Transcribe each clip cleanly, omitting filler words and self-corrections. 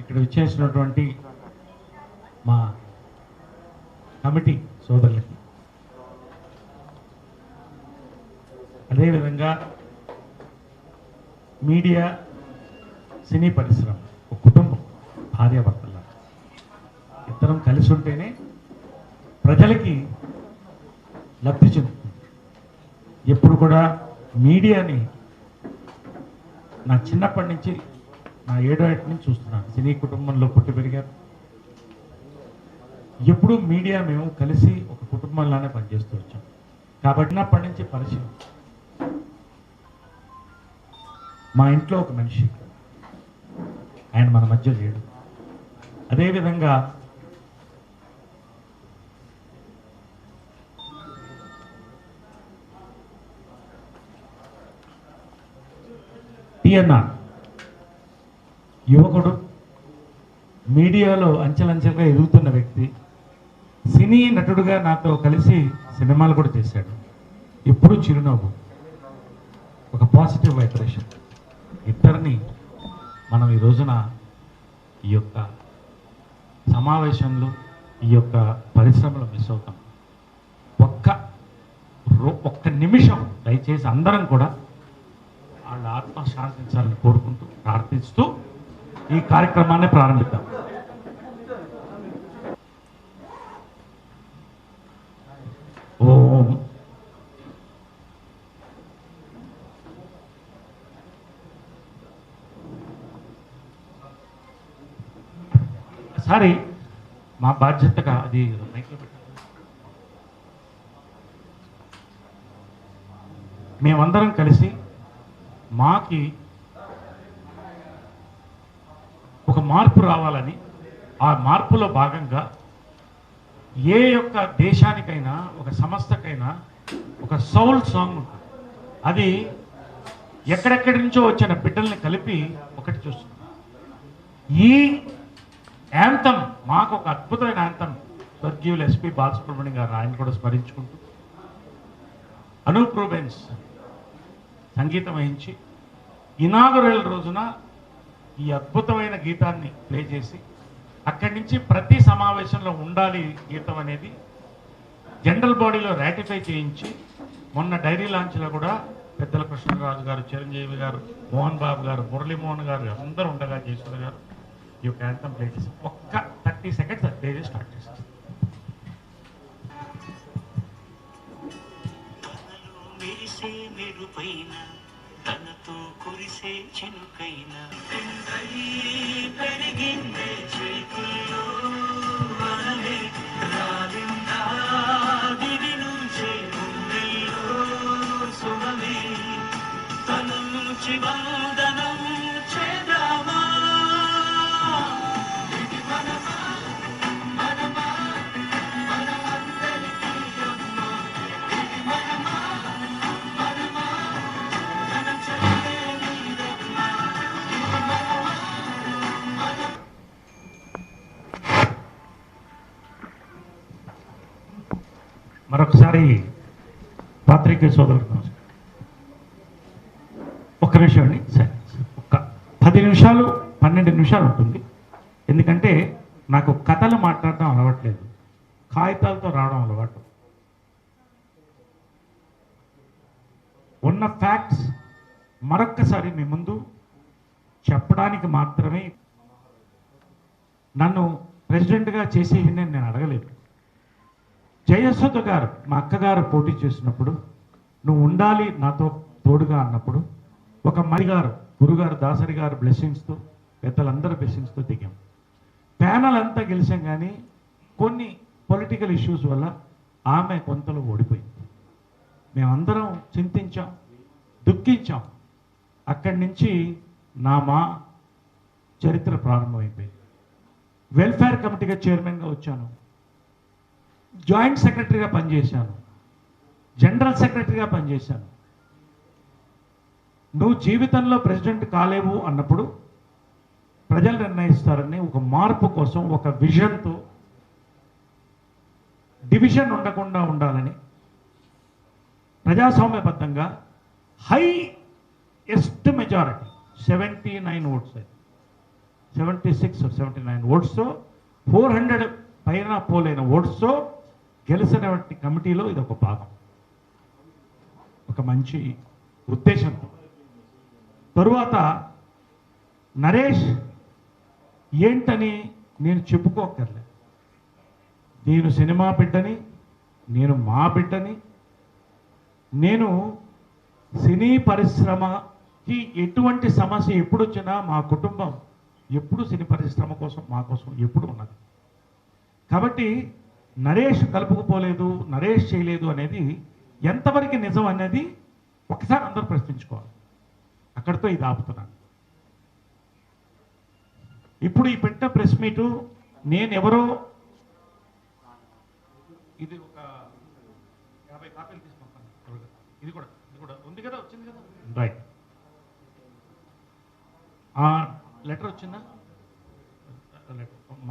ఇక్కడ విచ్చేసినటువంటి మా కమిటీ సోదరులకి, అదేవిధంగా మీడియా సినీ పరిశ్రమ ఒక కుటుంబం, భార్యాభర్తల ఇద్దరం కలిసి ఉంటేనే ప్రజలకి లబ్ధి చెందుతుంది. ఎప్పుడు కూడా మీడియాని నా చిన్నప్పటి నుంచి, నా 7వ ఏట నుంచి చూస్తున్నాను. సినీ కుటుంబంలో పుట్టి పెరిగారు. ఎప్పుడు మీడియా మేము కలిసి ఒక కుటుంబంలానే పనిచేస్తూ వచ్చాం. కాబట్టి చిన్నప్పటి నుంచి పరిచయం. మా ఇంట్లో ఒక మనిషి, ఆయన మన మధ్య లేడు. అదేవిధంగా టిఎన్ఆర్ యువకుడు, మీడియాలో అంచెలంచెలుగా ఎదుగుతున్న వ్యక్తి, సినీ నటుడుగా నాతో కలిసి సినిమాలు కూడా చేశాడు. ఎప్పుడూ చిరునవ్వు, ఒక పాజిటివ్ వైబ్రేషన్. ఇద్దరిని మనం ఈ రోజున ఈ యొక్క సమావేశంలో, ఈ యొక్క పరిశ్రమలో మిస్ అవుతాం. ఒక్క నిమిషం దయచేసి అందరం కూడా వాళ్ళ ఆత్మ శాంతించాలని కోరుకుంటూ, ప్రార్థిస్తూ ఈ కార్యక్రమాన్ని ప్రారంభిద్దాం. ఓం సారీ, మా బాధ్యతగా అది మైక్లో పెట్టాలి. మేమందరం కలిసి మాకి ఒక మార్పు రావాలని, ఆ మార్పులో భాగంగా ఏ యొక్క దేశానికైనా, ఒక సంస్థకైనా ఒక సౌల్ సాంగ్ ఉంటుంది. అది ఎక్కడెక్కడి నుంచో వచ్చిన బిడ్డల్ని కలిపి ఒకటి చూస్తున్నాం. ఈ యాంతం మాకు ఒక అద్భుతమైన యాంతం స్వర్గీయులు ఎస్పి బాలసుబ్రహ్మణ్యం గారు, ఆయన కూడా స్మరించుకుంటూ అనూప్ రూబెన్స్ సంగీతం వహించి ఇనాగురల్ రోజున ఈ అద్భుతమైన గీతాన్ని ప్లే చేసి అక్కడి నుంచి ప్రతి సమావేశంలో ఉండాలి గీతం అనేది జనరల్ బాడీలో రాటిఫై చేయించి మొన్న డైరీ లాంచ్లో కూడా పెద్దల కృష్ణరాజు గారు, చిరంజీవి గారు, మోహన్ బాబు గారు, మురళీమోహన్ గారు అందరూ ఉండగా జయసుధ గారు ఈ యొక్క యాంతం ప్లే చేసి ఒక్క 30 సెకండ్స్ ప్లే చేసి స్టార్ట్ చేశారు. తనతో కురిసే చినుకైన పెరిగిందే చేతుల్లో దివి నుంచే గుండెల్లో సుమమే తన నుంచి వందనం చేద్దామా మరొకసారి పాత్రికేయ సోదరులకు నమస్కారం. ఒక్క నిమిషం అండి, సరే ఒక్క 10 నిమిషాలు 12 నిమిషాలు ఉంటుంది. ఎందుకంటే నాకు కథలు మాట్లాడటం అలవాట్లేదు, కాగితాలతో రావడం అలవాటు. ఉన్న ఫ్యాక్ట్స్ మరొక్కసారి మీ ముందు చెప్పడానికి మాత్రమే. నన్ను ప్రెసిడెంట్గా చేసేవి నేను అడగలేదు. జయసుధ గారు మా అక్కగారు పోటీ చేసినప్పుడు నువ్వు ఉండాలి నాతో తోడుగా అన్నప్పుడు ఒక మరిగారు గురుగారు దాసరి గారు బ్లెస్సింగ్స్తో, పెద్దలందరూ బ్లెస్సింగ్స్తో దిగాం. ప్యానల్ అంతా గెలిచాం, కానీ కొన్ని పొలిటికల్ ఇష్యూస్ వల్ల ఆమె కొంతలో ఓడిపోయింది. మేమందరం చింతించాం, దుఃఖించాం. అక్కడి నుంచి మా చరిత్ర ప్రారంభమైపోయింది. వెల్ఫేర్ కమిటీగా చైర్మన్గా వచ్చాను, జాయింట్ సెక్రటరీగా పనిచేశాను, జనరల్ సెక్రటరీగా పనిచేశాను. నువ్వు జీవితంలో ప్రెసిడెంట్ కాలేవు అన్నప్పుడు ప్రజలు నిర్ణయిస్తారని ఒక మార్పు కోసం ఒక విజన్తో డివిజన్ ఉండకుండా ఉండాలని ప్రజాస్వామ్యబద్ధంగా హైయెస్ట్ మెజారిటీ 79 ఓట్స్, 76 or 79 ఓట్స్తో 400 పైన పోలైన ఓట్స్తో గెలిచినటువంటి కమిటీలో ఇది ఒక భాగం, ఒక మంచి ఉద్దేశంతో. తరువాత నరేష్ ఏంటని నేను చెప్పుకోకర్లే. నేను సినిమా బిడ్డని, నేను మా బిడ్డని, నేను సినీ పరిశ్రమకి ఎటువంటి సమస్య ఎప్పుడు వచ్చినా మా కుటుంబం ఎప్పుడు సినీ పరిశ్రమ కోసం మా కోసం ఎప్పుడు ఉన్నది. కాబట్టి నరేష్ కలుపుకుపోలేదు, నరేష్ చేయలేదు అనేది ఎంతవరకు నిజం అనేది ఒకసారి అందరూ ప్రశ్నించుకోవాలి. అక్కడితో ఇది ఆపుతున్నాను. ఇప్పుడు ఈ పెట్టిన ప్రెస్ మీటు నేను ఎవరో, ఇది ఒక 50 కాపీలు తీసుకుంటాను. ఇది కూడా ఉంది కదా, వచ్చింది కదా, రైట్. ఆ లెటర్ వచ్చిందా?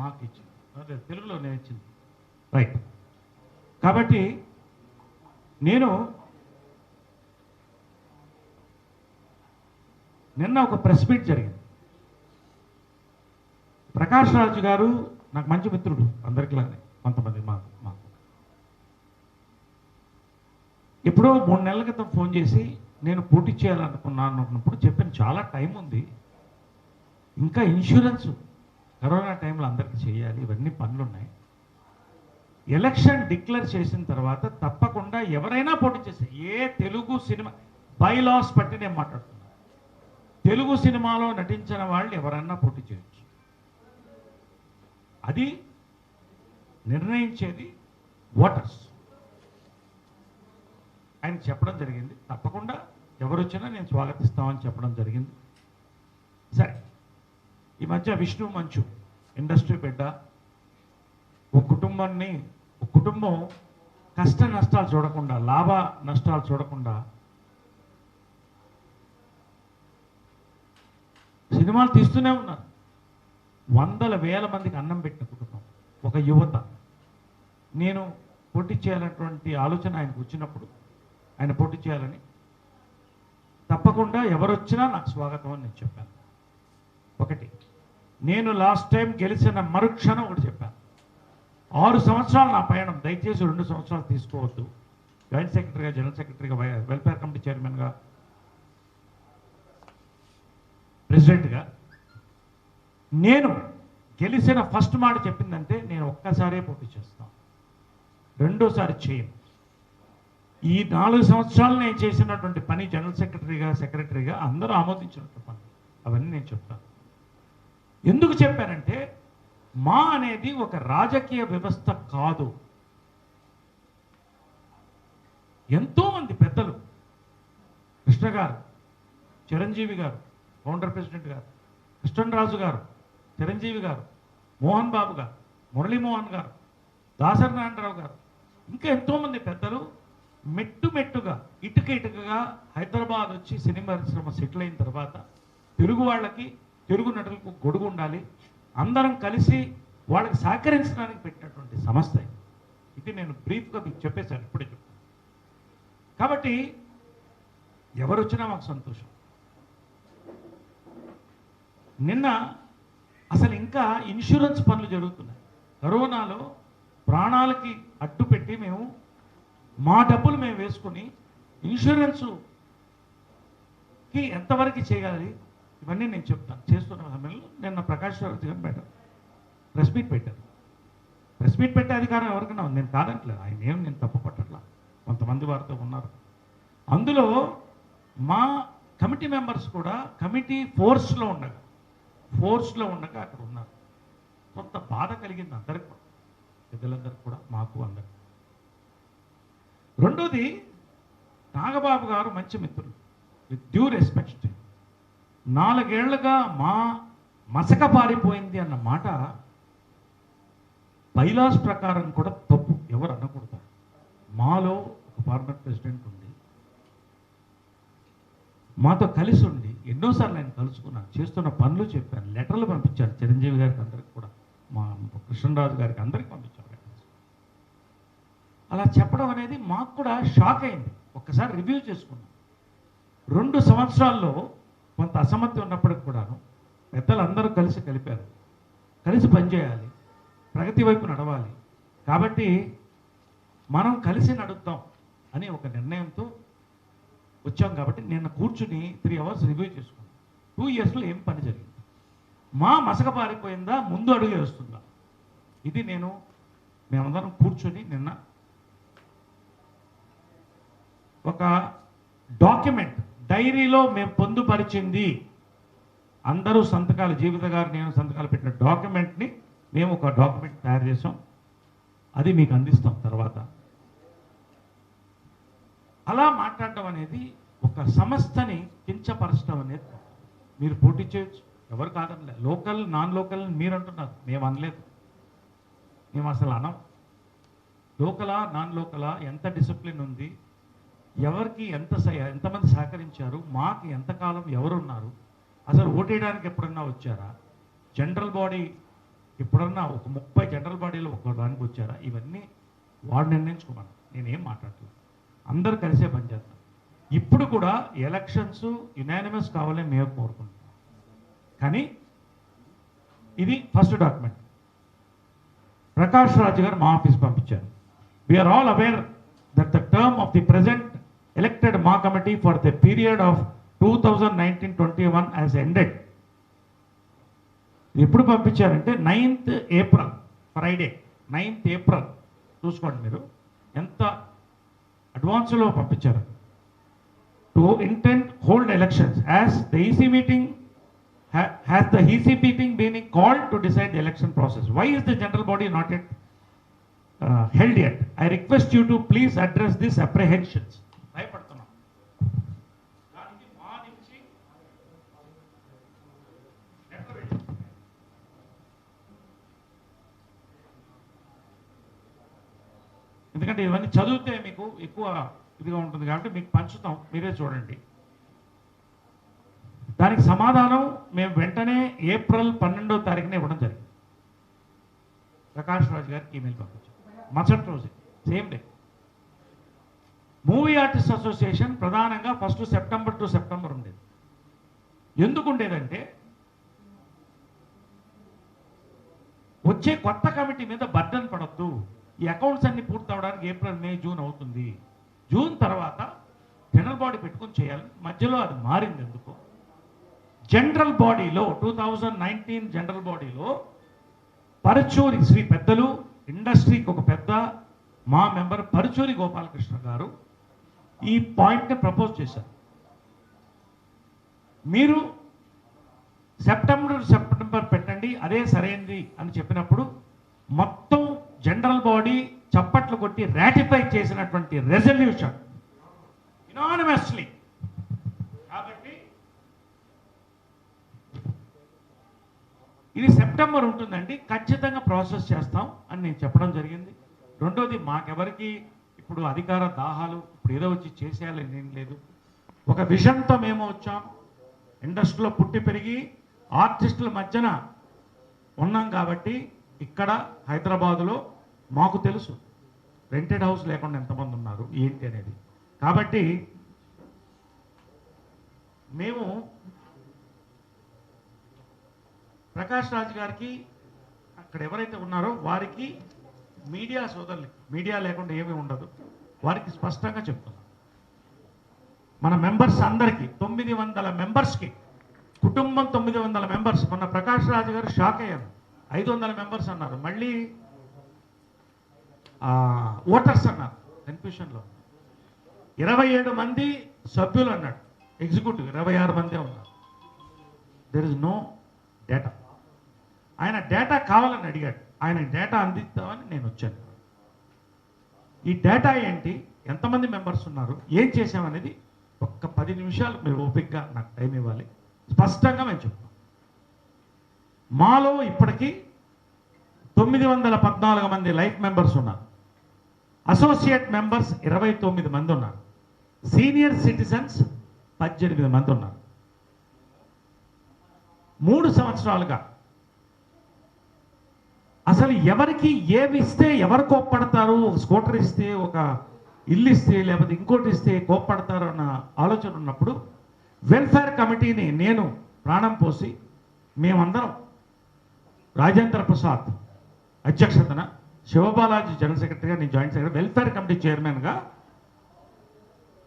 మాకు ఇచ్చింది, అదే తెలుగులో నేను ఇచ్చింది, రైట్. కాబట్టి నేను నిన్న ఒక ప్రెస్ మీట్ జరిగింది. ప్రకాష్ రాజు గారు నాకు మంచి మిత్రుడు, అందరికిలానే కొంతమంది మాకు ఎప్పుడో 3 నెలల క్రితం ఫోన్ చేసి నేను పోటీ చేయాలనుకున్నాను అన్నప్పుడు చెప్పాను, చాలా టైం ఉంది, ఇంకా ఇన్సూరెన్స్ కరోనా టైంలో అందరికీ చేయాలి, ఇవన్నీ పనులు ఉన్నాయి. ఎలక్షన్ డిక్లేర్ చేసిన తర్వాత తప్పకుండా ఎవరైనా పోటీ చేస్తే, ఏ తెలుగు సినిమా బైలాస్ పట్టి నేను మాట్లాడుతున్నాను, తెలుగు సినిమాలో నటించిన వాళ్ళు ఎవరన్నా పోటీ చేయొచ్చు. అది నిర్ణయించేది ఓటర్స్. ఆయన చెప్పడం జరిగింది, తప్పకుండా ఎవరు వచ్చినా నేను స్వాగతిస్తామని చెప్పడం జరిగింది. సరే, ఈ మధ్య విష్ణు మంచు ఇండస్ట్రీ బిడ్డ, ఒక కుటుంబం కష్ట నష్టాలు చూడకుండా, లాభ నష్టాలు చూడకుండా సినిమాలు తీస్తూనే ఉన్నారు. వందల వేల మందికి అన్నం పెట్టిన కుటుంబం, ఒక యువత. నేను పోటీ చేయాలన్నటువంటి ఆలోచన ఆయనకు వచ్చినప్పుడు, ఆయన పోటీ చేయాలని, తప్పకుండా ఎవరొచ్చినా నాకు స్వాగతం అని నేను చెప్పాను. ఒకటి, నేను లాస్ట్ టైం గెలిచిన మరుక్షణం ఒకటి చెప్పాను, 6 సంవత్సరాలు నా పయనం, దయచేసి 2 సంవత్సరాలు తీసుకోవద్దు. జాయింట్ సెక్రటరీగా, జనరల్ సెక్రటరీగా, వెల్ఫేర్ కమిటీ చైర్మన్గా, ప్రెసిడెంట్గా నేను గెలిచిన ఫస్ట్ మాట చెప్పిందంటే నేను ఒక్కసారే పోటీ చేస్తాను, రెండోసారి చేయను. ఈ 4 సంవత్సరాలు నేను చేసినటువంటి పని, జనరల్ సెక్రటరీగా, సెక్రటరీగా అందరూ ఆమోదించినట్టు పని, అవన్నీ నేను చెప్తాను. ఎందుకు చెప్పానంటే, మా అనేది ఒక రాజకీయ వ్యవస్థ కాదు. ఎంతోమంది పెద్దలు, కృష్ణ గారు, చిరంజీవి గారు, ఫౌండర్ ప్రెసిడెంట్ గారు, కృష్ణరాజు గారు, చిరంజీవి గారు, మోహన్ బాబు గారు, మురళీమోహన్ గారు, దాసరి నారాయణరావు గారు, ఇంకా ఎంతోమంది పెద్దలు మెట్టుగా, ఇటుకగా హైదరాబాద్ వచ్చి సినిమా పరిశ్రమ సెటిల్ అయిన తర్వాత తెలుగు వాళ్ళకి, తెలుగు నటులకు గొడుగు ఉండాలి, అందరం కలిసి వాళ్ళకి సహకరించడానికి పెట్టినటువంటి సంస్థ ఇది. నేను బ్రీఫ్గా మీకు చెప్పేశాను, ఇప్పుడే చెప్తాను. కాబట్టి ఎవరు వచ్చినా మాకు సంతోషం. నిన్న అసలు ఇంకా ఇన్సూరెన్స్ పనులు జరుగుతున్నాయి. కరోనాలో ప్రాణాలకి అడ్డు పెట్టి మేము మా డబ్బులు మేము వేసుకుని ఇన్సూరెన్స్కి ఎంతవరకు చేయగలి, ఇవన్నీ నేను చెప్తాను. చేస్తున్న సమయంలో నిన్న ప్రకాష్ రావు గారు ప్రెస్ మీట్ పెట్టారు. ప్రెస్ మీట్ పెట్టే అధికారం ఎవరికైనా ఉంది, నేను కాదంటలేదు. ఆయన ఏం నేను తప్పు పట్టట్లా, కొంతమంది వారితో ఉన్నారు. అందులో మా కమిటీ మెంబర్స్ కూడా కమిటీ ఫోర్స్లో ఉండగా అక్కడ ఉన్నారు. కొంత బాధ కలిగింది అందరికి కూడా, పెద్దలందరికీ కూడా, మాకు అందరికి. రెండోది, నాగబాబు గారు మంచి మిత్రులు, విత్ డ్యూ రెస్పెక్ట్. 4 ఏళ్లుగా మా మసక పారిపోయింది అన్న మాట బైలాస్ ప్రకారం కూడా తప్పు, ఎవరు అనకూడదు. మాలో ఒక ఫార్మర్ ప్రెసిడెంట్ ఉండి, మాతో కలిసి ఉండి, ఎన్నోసార్లు నేను కలుసుకున్నాను, చేస్తున్న పనులు చెప్పాను, లెటర్లు పంపించాను చిరంజీవి గారికి, అందరికి కూడా, మా కృష్ణరాజు గారికి, అందరికి పంపించాను. అలా చెప్పడం అనేది మాకు కూడా షాక్ అయింది. ఒక్కసారి రివ్యూ చేసుకున్నాం. 2 సంవత్సరాల్లో కొంత అసమ్మతి ఉన్నప్పటికి కూడాను పెద్దలందరూ కలిపారు, కలిసి పనిచేయాలి, ప్రగతి వైపు నడవాలి. కాబట్టి మనం కలిసి నడుద్దాం అని ఒక నిర్ణయంతో వచ్చాం. కాబట్టి నిన్న కూర్చుని 3 అవర్స్ రివ్యూ చేసుకున్నాం. 2 ఇయర్స్లో ఏం పని జరిగింది, మా మసక పారిపోయిందా, ముందు అడుగు వేస్తుందా, ఇది మేమందరం కూర్చొని నిన్న ఒక డాక్యుమెంట్, డైరీలో మేము పొందుపరిచింది, అందరూ సంతకాలు, జీవిత గారు నేను సంతకాలు పెట్టిన డాక్యుమెంట్ని మేము ఒక డాక్యుమెంట్ తయారు చేసాం. అది మీకు అందిస్తాం తర్వాత. అలా మాట్లాడడం అనేది, ఒక సంస్థని కించపరచడం అనేది. మీరు పోటీ చేయొచ్చు, ఎవరు కాదనలే. లోకల్, నాన్ లోకల్ మీరు అంటున్నారు, మేము అనలేదు. మేము అసలు అనం. లోకలా, నాన్ లోకలా, ఎంత డిసిప్లిన్ ఉంది, ఎవరికి ఎంతమంది సహకరించారు, మాకు ఎంతకాలం ఎవరున్నారు, అసలు ఓటేయడానికి ఎప్పుడన్నా వచ్చారా, జనరల్ బాడీ ఎప్పుడన్నా ఒక 30 జనరల్ బాడీలో ఒక దానికి వచ్చారా, ఇవన్నీ వాడు నిర్ణయించుకున్నాను. నేనేం మాట్లాడలేదు, అందరూ కలిసే పనిచేస్తాం. ఇప్పుడు కూడా ఎలక్షన్స్ యునానిమస్ కావాలని మేము కోరుకుంటున్నాం. కానీ ఇది ఫస్ట్ డాక్యుమెంట్ ప్రకాష్ రాజు గారు మా ఆఫీస్ పంపించారు. We're all aware that the term of the present elected Ma committee for the period of 2019-21 has ended. ఎప్పుడు పంపించారంటే 9th April, Friday 9th April. చూసుకోండి మీరు ఎంత అడ్వాన్స్లో పంపించారు. To intent hold elections as the EC meeting has the EC meeting been called to decide the election process. Why is the general body not yet held yet? I request you to please address these apprehensions. భయపడుతున్నాం. దానికి మా నుంచి ఎందుకంటే ఇవన్నీ చదివితే మీకు ఎక్కువ ఇదిగా ఉంటుంది కాబట్టి మీకు పంచుతాం, మీరే చూడండి. దానికి సమాధానం మేము వెంటనే ఏప్రిల్ 12వ తారీఖున ఇవ్వడం జరిగింది. ప్రకాష్ రాజ్ గారికి ఈమెయిల్ పంపించాం మరుసటి రోజు same day. Movie artist association ప్రధానంగా ఫస్ట్ సెప్టెంబర్ టు సెప్టెంబర్ ఉండేది. ఎందుకు ఉండేదంటే వచ్చే కొత్త కమిటీ మీద బర్డన్ పడద్దు, ఈ అకౌంట్స్ అన్ని పూర్తి అవడానికి ఏప్రిల్ మే జూన్ అవుతుంది, జూన్ తర్వాత జనరల్ బాడీ పెట్టుకొని చేయాలని. మధ్యలో అది మారింది ఎందుకు? జనరల్ బాడీలో 2019 జనరల్ బాడీలో పరుచూరి శ్రీ పెద్దలు ఇండస్ట్రీకి ఒక పెద్ద మా మెంబర్ పరుచూరి గోపాలకృష్ణ గారు ఈ పాయింట్ని ప్రపోజ్ చేశారు. మీరు సెప్టెంబర్ పెట్టండి, అదే సరైనది అని చెప్పినప్పుడు మొత్తం జనరల్ బాడీ చప్పట్లు కొట్టి రాటిఫై చేసినటువంటి రెజల్యూషన్ యునానిమస్లీ. కాబట్టి ఇది సెప్టెంబర్ ఉంటుందండి, ఖచ్చితంగా ప్రాసెస్ చేస్తాం అని నేను చెప్పడం జరిగింది. రెండోది, మాకెవరికి ఇప్పుడు అధికార దాహాలు ఇప్పుడు ఏదో వచ్చి చేసేయాలని ఏం లేదు. ఒక విజన్తో మేము వచ్చాం. ఇండస్ట్రీలో పుట్టి పెరిగి ఆర్టిస్టుల మధ్యన ఉన్నాం కాబట్టి ఇక్కడ హైదరాబాదులో మాకు తెలుసు రెంటెడ్ హౌస్ లేకుండా ఎంతమంది ఉన్నారు ఏంటి అనేది. కాబట్టి మేము ప్రకాష్ రాజ్ గారికి అక్కడ ఎవరైతే ఉన్నారో వారికి మీడియా సోదరులకి, మీడియా లేకుండా ఏమీ ఉండదు, వారికి స్పష్టంగా చెప్తున్నాం. మన మెంబర్స్ అందరికీ 900 మెంబర్స్కి, కుటుంబం 900 మెంబర్స్. మొన్న ప్రకాష్ రాజ్ గారు షాక్ అయ్యారు, 500 మెంబర్స్ అన్నారు, మళ్ళీ ఓటర్స్ అన్నారు, కన్ఫ్యూషన్లో 27 మంది సభ్యులు అన్నాడు, ఎగ్జిక్యూటివ్ 26 మందే ఉన్నారు. There is no data. ఆయన డేటా కావాలని అడిగాడు, ఆయన డేటా అందిస్తామని నేను వచ్చాను. ఈ డేటా ఏంటి, ఎంతమంది మెంబర్స్ ఉన్నారు, ఏం చేసామనేది ఒక్క 10 నిమిషాలు మీరు ఓపికగా నాకు టైం ఇవ్వాలి, స్పష్టంగా మేము చెప్తాం. మాలో ఇప్పటికీ 914 మంది లైఫ్ మెంబర్స్ ఉన్నారు, అసోసియేట్ మెంబర్స్ 29 మంది ఉన్నారు, సీనియర్ సిటిజన్స్ 18 మంది ఉన్నారు. 3 సంవత్సరాలుగా అసలు ఎవరికి ఏమి ఇస్తే ఎవరు కోప్పడతారు, ఒక స్కూటర్ ఇస్తే, ఒక ఇల్లు ఇస్తే, లేకపోతే ఇంకోటి ఇస్తే కోప్పడతారు అన్న ఆలోచన ఉన్నప్పుడు వెల్ఫేర్ కమిటీని నేను ప్రాణం పోసి మేమందరం రాజేంద్ర ప్రసాద్ అధ్యక్షతన, శివబాలాజీ జనరల్ సెక్రటరీగా, నేను జాయింట్ సెక్రటరీ, వెల్ఫేర్ కమిటీ చైర్మన్గా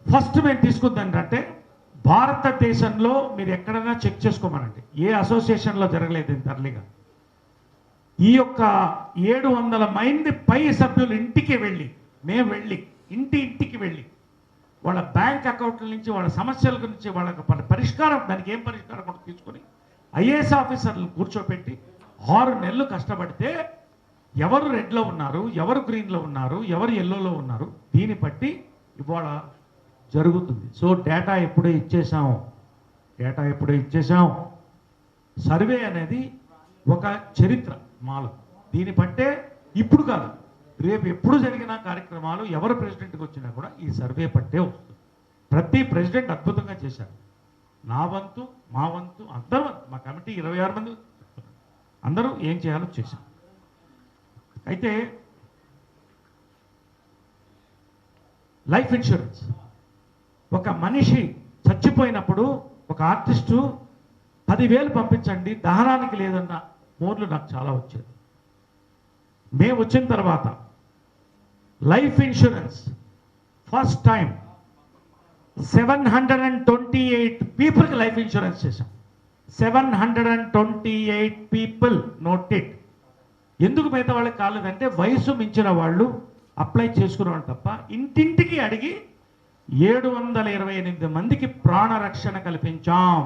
ఫస్ట్ మేము తీసుకుంది ఏంటంటే భారతదేశంలో మీరు ఎక్కడైనా చెక్ చేసుకోమనండి, ఏ అసోసియేషన్లో జరగలేదు ఇంత అర్లీగా. ఈ యొక్క 700 మంది పై సభ్యులు ఇంటికి వెళ్ళి, మేము వెళ్ళి ఇంటికి వెళ్ళి వాళ్ళ బ్యాంక్ అకౌంట్ల నుంచి, వాళ్ళ సమస్యల గురించి, వాళ్ళకి పరిష్కారం, దానికి ఏం పరిష్కారం కూడా తీసుకొని ఐఏఎస్ ఆఫీసర్లు కూర్చోపెట్టి 6 నెలలు కష్టపడితే ఎవరు రెడ్లో ఉన్నారు, ఎవరు గ్రీన్లో ఉన్నారు, ఎవరు ఎల్లోలో ఉన్నారు, దీన్ని బట్టి ఇవాళ జరుగుతుంది. సో డేటా ఎప్పుడే ఇచ్చేసాం. సర్వే అనేది ఒక చరిత్ర మాలో. దీన్ని బట్టే ఇప్పుడు కాదు, రేపు ఎప్పుడు జరిగిన కార్యక్రమాలు ఎవరు ప్రెసిడెంట్కి వచ్చినా కూడా ఈ సర్వే పట్టే వస్తుంది. ప్రతి ప్రెసిడెంట్ అద్భుతంగా చేశారు. నా వంతు, మా వంతు, అందరూ, మా కమిటీ 26 మంది అందరూ ఏం చేయాలో చేశాం. అయితే లైఫ్ ఇన్సూరెన్స్, ఒక మనిషి చచ్చిపోయినప్పుడు ఒక ఆర్టిస్టు 10,000 పంపించండి దహనానికి లేదన్న ఫోన్లు నాకు చాలా వచ్చేది. మేము వచ్చిన తర్వాత లైఫ్ ఇన్సూరెన్స్ ఫస్ట్ టైం 728 పీపుల్కి లైఫ్ ఇన్సూరెన్స్ చేశాం. 728 పీపుల్ నోటెడ్. ఎందుకు మిగతా వాళ్ళకి కాలేదంటే వయసు మించిన వాళ్ళు అప్లై చేసుకునేవాళ్ళు తప్ప, ఇంటింటికి అడిగి 728 మందికి ప్రాణరక్షణ కల్పించాం.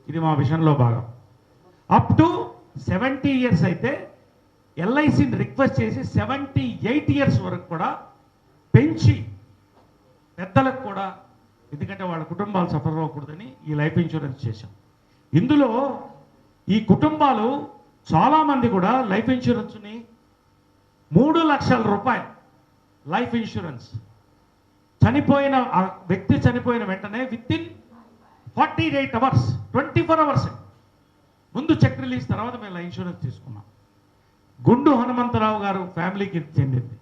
ఇది మా విషయంలో భాగం. అప్ టు 70 ఇయర్స్ అయితే ఎల్ఐసిని రిక్వెస్ట్ చేసి 78 ఇయర్స్ వరకు కూడా పెంచి పెద్దలకు కూడా, ఎందుకంటే వాళ్ళ కుటుంబాలు సఫర్ అవ్వకూడదని ఈ లైఫ్ ఇన్సూరెన్స్ చేశాం. ఇందులో ఈ కుటుంబాలు చాలామంది కూడా లైఫ్ ఇన్సూరెన్స్ని 3 లక్షల రూపాయలు లైఫ్ ఇన్సూరెన్స్ చనిపోయిన వ్యక్తి చనిపోయిన వెంటనే విత్ ఇన్ 48 అవర్స్ 24 అవర్స్ ముందు చెక్ రిలీజ్, తర్వాత మేము ఇన్సూరెన్స్ తీసుకున్నాం. గుండు హనుమంతరావు గారు ఫ్యామిలీకి చెందింది,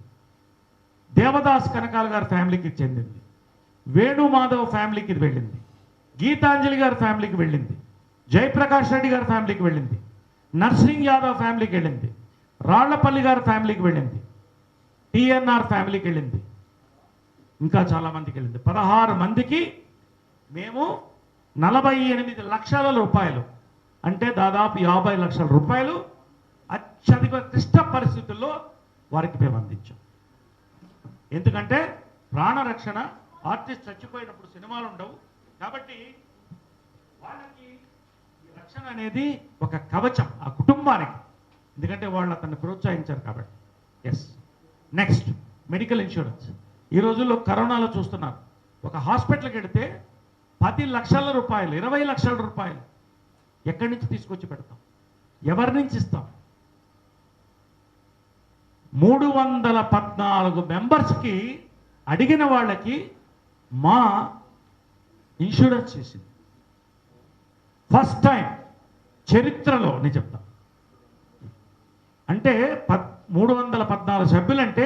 దేవదాస్ కనకాల గారి ఫ్యామిలీకి చెందింది, వేణుమాధవ్ ఫ్యామిలీకి వెళ్ళింది, గీతాంజలి గారి ఫ్యామిలీకి వెళ్ళింది, జయప్రకాష్ రెడ్డి గారి ఫ్యామిలీకి వెళ్ళింది, నర్సింగ్ యాదవ్ ఫ్యామిలీకి వెళ్ళింది, రాళ్లపల్లి గారి ఫ్యామిలీకి వెళ్ళింది, టిఎన్ఆర్ ఫ్యామిలీకి వెళ్ళింది, ఇంకా చాలామందికి వెళ్ళింది. 16 మందికి మేము 48 లక్షల రూపాయలు, అంటే దాదాపు 50 లక్షల రూపాయలు అత్యధిక క్లిష్ట పరిస్థితుల్లో వారికి మేము అందించాం. ఎందుకంటే ప్రాణరక్షణ, ఆర్టిస్ట్ చచ్చిపోయినప్పుడు సినిమాలు ఉండవు కాబట్టి వాళ్ళకి రక్షణ అనేది ఒక కవచం ఆ కుటుంబానికి, ఎందుకంటే వాళ్ళు అతన్ని ప్రోత్సహించారు కాబట్టి. Yes, next medical insurance. ఈ రోజుల్లో కరోనాలో చూస్తున్నారు, ఒక హాస్పిటల్కి వెళితే 10 లక్షల రూపాయలు, 20 లక్షల రూపాయలు ఎక్కడి నుంచి తీసుకొచ్చి పెడతాం, ఎవరి నుంచి ఇస్తాం? 314 మెంబర్స్కి అడిగిన వాళ్ళకి మా ఇన్సూరెన్స్ చేసింది. ఫస్ట్ టైం చరిత్రలో నేను చెప్తా. అంటే 314 సభ్యులంటే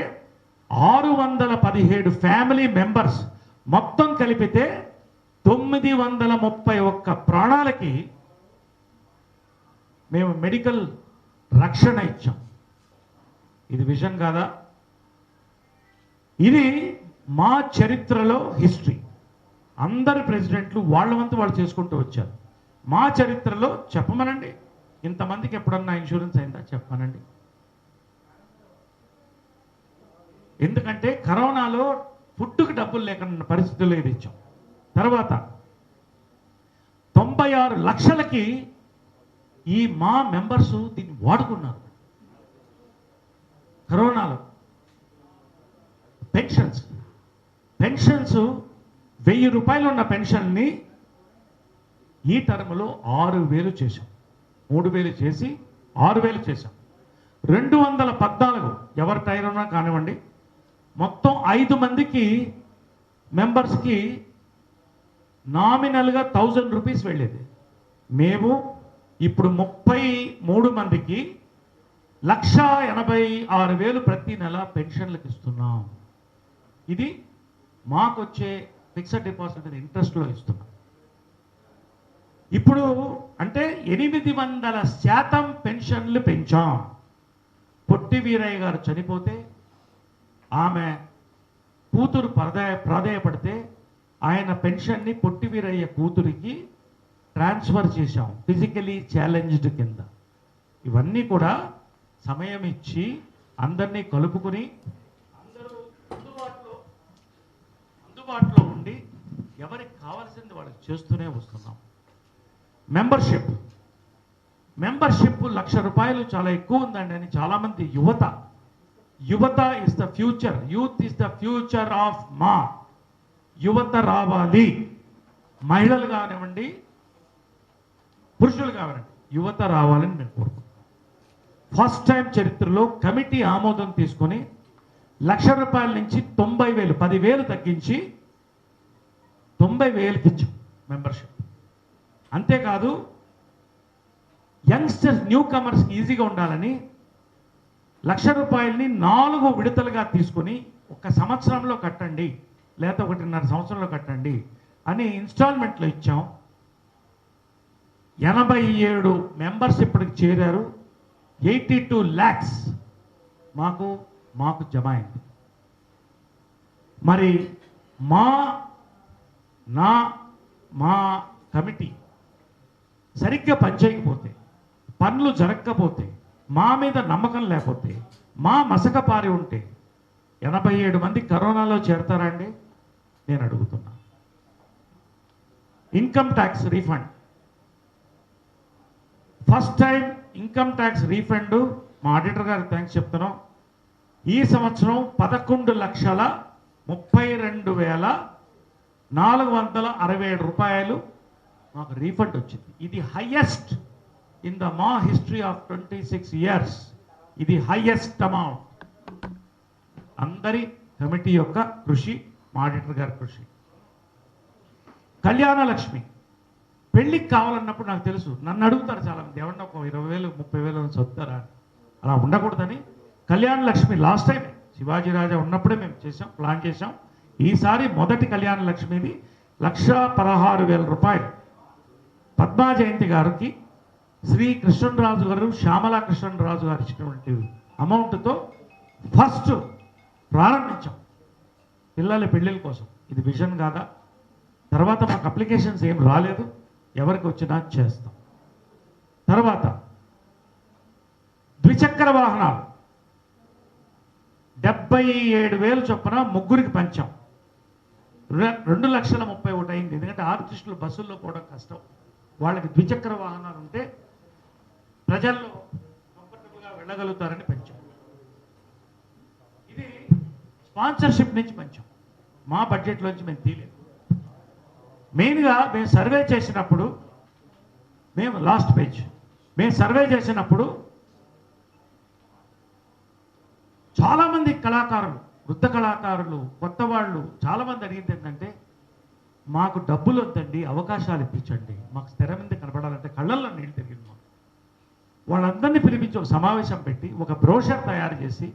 617 ఫ్యామిలీ మెంబర్స్ మొత్తం కలిపితే 931 ప్రాణాలకి మేము మెడికల్ రక్షణ ఇచ్చాం. ఇది విజన్ కాదా? ఇది మా చరిత్రలో హిస్టరీ. అందరు ప్రెసిడెంట్లు వాళ్ళ వంతు వాళ్ళు చేసుకుంటూ వచ్చారు. మా చరిత్రలో చెప్పమనండి, ఇంతమందికి ఎప్పుడన్నా ఇన్సూరెన్స్ అయిందా చెప్పమనండి. ఎందుకంటే కరోనాలో ఫుడ్కి డబ్బులు లేకుండా పరిస్థితుల్లో ఇది ఇచ్చాం. తర్వాత 96 లక్షలకి ఈ మా మెంబర్స్ దీన్ని వాడుకున్నారు. కరోనాలో పెన్షన్స్ 1000 రూపాయలు ఉన్న పెన్షన్ని ఈ టర్మ్లో 6000 చేశాం. 3000 చేసి 6000 చేశాం. 214 ఎవరి టైర్ ఉన్నా కానివ్వండి, మొత్తం 5 మందికి మెంబర్స్కి నామినల్గా 1000 రూపీస్ వెళ్ళేది. మేము ఇప్పుడు 33 మందికి 1,86,000 ప్రతి నెల పెన్షన్లకు ఇస్తున్నాం. ఇది మాకొచ్చే ఫిక్స్డ్ డిపాజిట్ ఇంట్రెస్ట్లో ఇస్తున్నాం. ఇప్పుడు అంటే 800% పెన్షన్లు పెంచాం. పొట్టి వీరయ్య గారు చనిపోతే ఆమె కూతురు ప్రాధాయపడితే ఆయన పెన్షన్ని పొట్టి వీరయ్య కూతురికి ట్రాన్స్ఫర్ చేశాం ఫిజికలీ ఛాలెంజ్డ్ కింద. ఇవన్నీ కూడా సమయం ఇచ్చి అందరినీ కలుపుకొని అందరూ అందుబాటులో ఉండి ఎవరికి కావాల్సింది వాళ్ళకి చేస్తూనే వస్తున్నాం. మెంబర్షిప్ 1,00,000 రూపాయలు చాలా ఎక్కువ ఉందండి అని చాలామంది యువత is the future, youth is the future of మా. యువత రావాలి, మహిళలు కానివ్వండి పురుషులు కానివ్వండి, యువత రావాలని నేను కోరుకుంటున్నాను. ఫస్ట్ టైం చరిత్రలో కమిటీ ఆమోదం తీసుకొని 1,00,000 రూపాయల నుంచి 90,000, 10,000 తగ్గించి 90,000కి ఇచ్చాం మెంబర్షిప్. అంతేకాదు యంగ్స్టర్స్ న్యూ కమర్స్కి ఈజీగా ఉండాలని 1,00,000 రూపాయలని 4 విడతలుగా తీసుకొని 1 సంవత్సరంలో కట్టండి లేదా 1.5 సంవత్సరంలో కట్టండి అని ఇన్స్టాల్మెంట్లో ఇచ్చాం. 87 మెంబర్స్ ఇప్పటికి చేరారు. 82 lakhs మాకు జమ అయింది. మరి మా కమిటీ సరిగ్గా పనిచేయకపోతే, పనులు జరగకపోతే, మా మీద నమ్మకం లేకపోతే, మా మసక పారి ఉంటే 87 మంది కరోనాలో చేరతారా అండి? నేను అడుగుతున్నా. Income tax refund, first time income tax refund మా ఆడిటర్ గారికి థ్యాంక్స్ చెప్తున్నాం. ఈ సంవత్సరం 11,32,467 రూపాయలు మాకు రీఫండ్ వచ్చింది. ఇది హైయెస్ట్ ఇన్ ద మా హిస్టరీ ఆఫ్ 26 years. ఇది హైయెస్ట్ అమౌంట్. అందరి కమిటీ యొక్క కృషి, మా ఆడిటర్ గారి కృషి. కళ్యాణ లక్ష్మి పెళ్ళికి కావాలన్నప్పుడు నాకు తెలుసు, నన్ను అడుగుతారు చాలామంది, ఎవరన్నా ఒక 20,000 30,000 చదువుతారా, అలా ఉండకూడదని కళ్యాణ లక్ష్మి లాస్ట్ టైం శివాజీ రాజా ఉన్నప్పుడే మేము చేసాం, ప్లాన్ చేసాం. ఈసారి మొదటి కళ్యాణ లక్ష్మిది 1,16,000 రూపాయలు పద్మా జయంతి గారికి శ్రీ కృష్ణరాజు గారు, శ్యామలా కృష్ణరాజు గారు ఇచ్చినటువంటి అమౌంట్తో ఫస్ట్ ప్రారంభించాం పిల్లల పెళ్ళిళ్ళ కోసం. ఇది విజన్ కాదా? తర్వాత మాకు అప్లికేషన్స్ ఏం రాలేదు, ఎవరికి వచ్చినా చేస్తాం. తర్వాత ద్విచక్ర వాహనాలు 77,000 చొప్పున ముగ్గురికి పంచాం. 2,30,31 అయింది. ఎందుకంటే ఆర్టిస్టులు బస్సుల్లో పోవడం కష్టం, వాళ్ళకి ద్విచక్ర వాహనాలు ఉంటే ప్రజల్లో కంఫర్టబుల్గా వెళ్ళగలుగుతారని పెంచాం. ఇది స్పాన్సర్షిప్ నుంచి పెంచాం, మా బడ్జెట్లోంచి మేము తీయలేదు. మెయిన్గా మేము సర్వే చేసినప్పుడు, మేము లాస్ట్ పేజ్, మేము సర్వే చేసినప్పుడు చాలామంది కళాకారులు, వృద్ధ కళాకారులు, కొత్త వాళ్ళు చాలామంది అడిగింది ఏంటంటే, మాకు డబ్బులు వద్దండి, అవకాశాలు ఇప్పించండి, మాకు స్థిర మీద కనపడాలంటే కళ్ళల్లో నీళ్ళు తిరిగింది మాకు. వాళ్ళందరినీ పిలిపించి ఒక సమావేశం పెట్టి ఒక బ్రోషర్ తయారు చేసి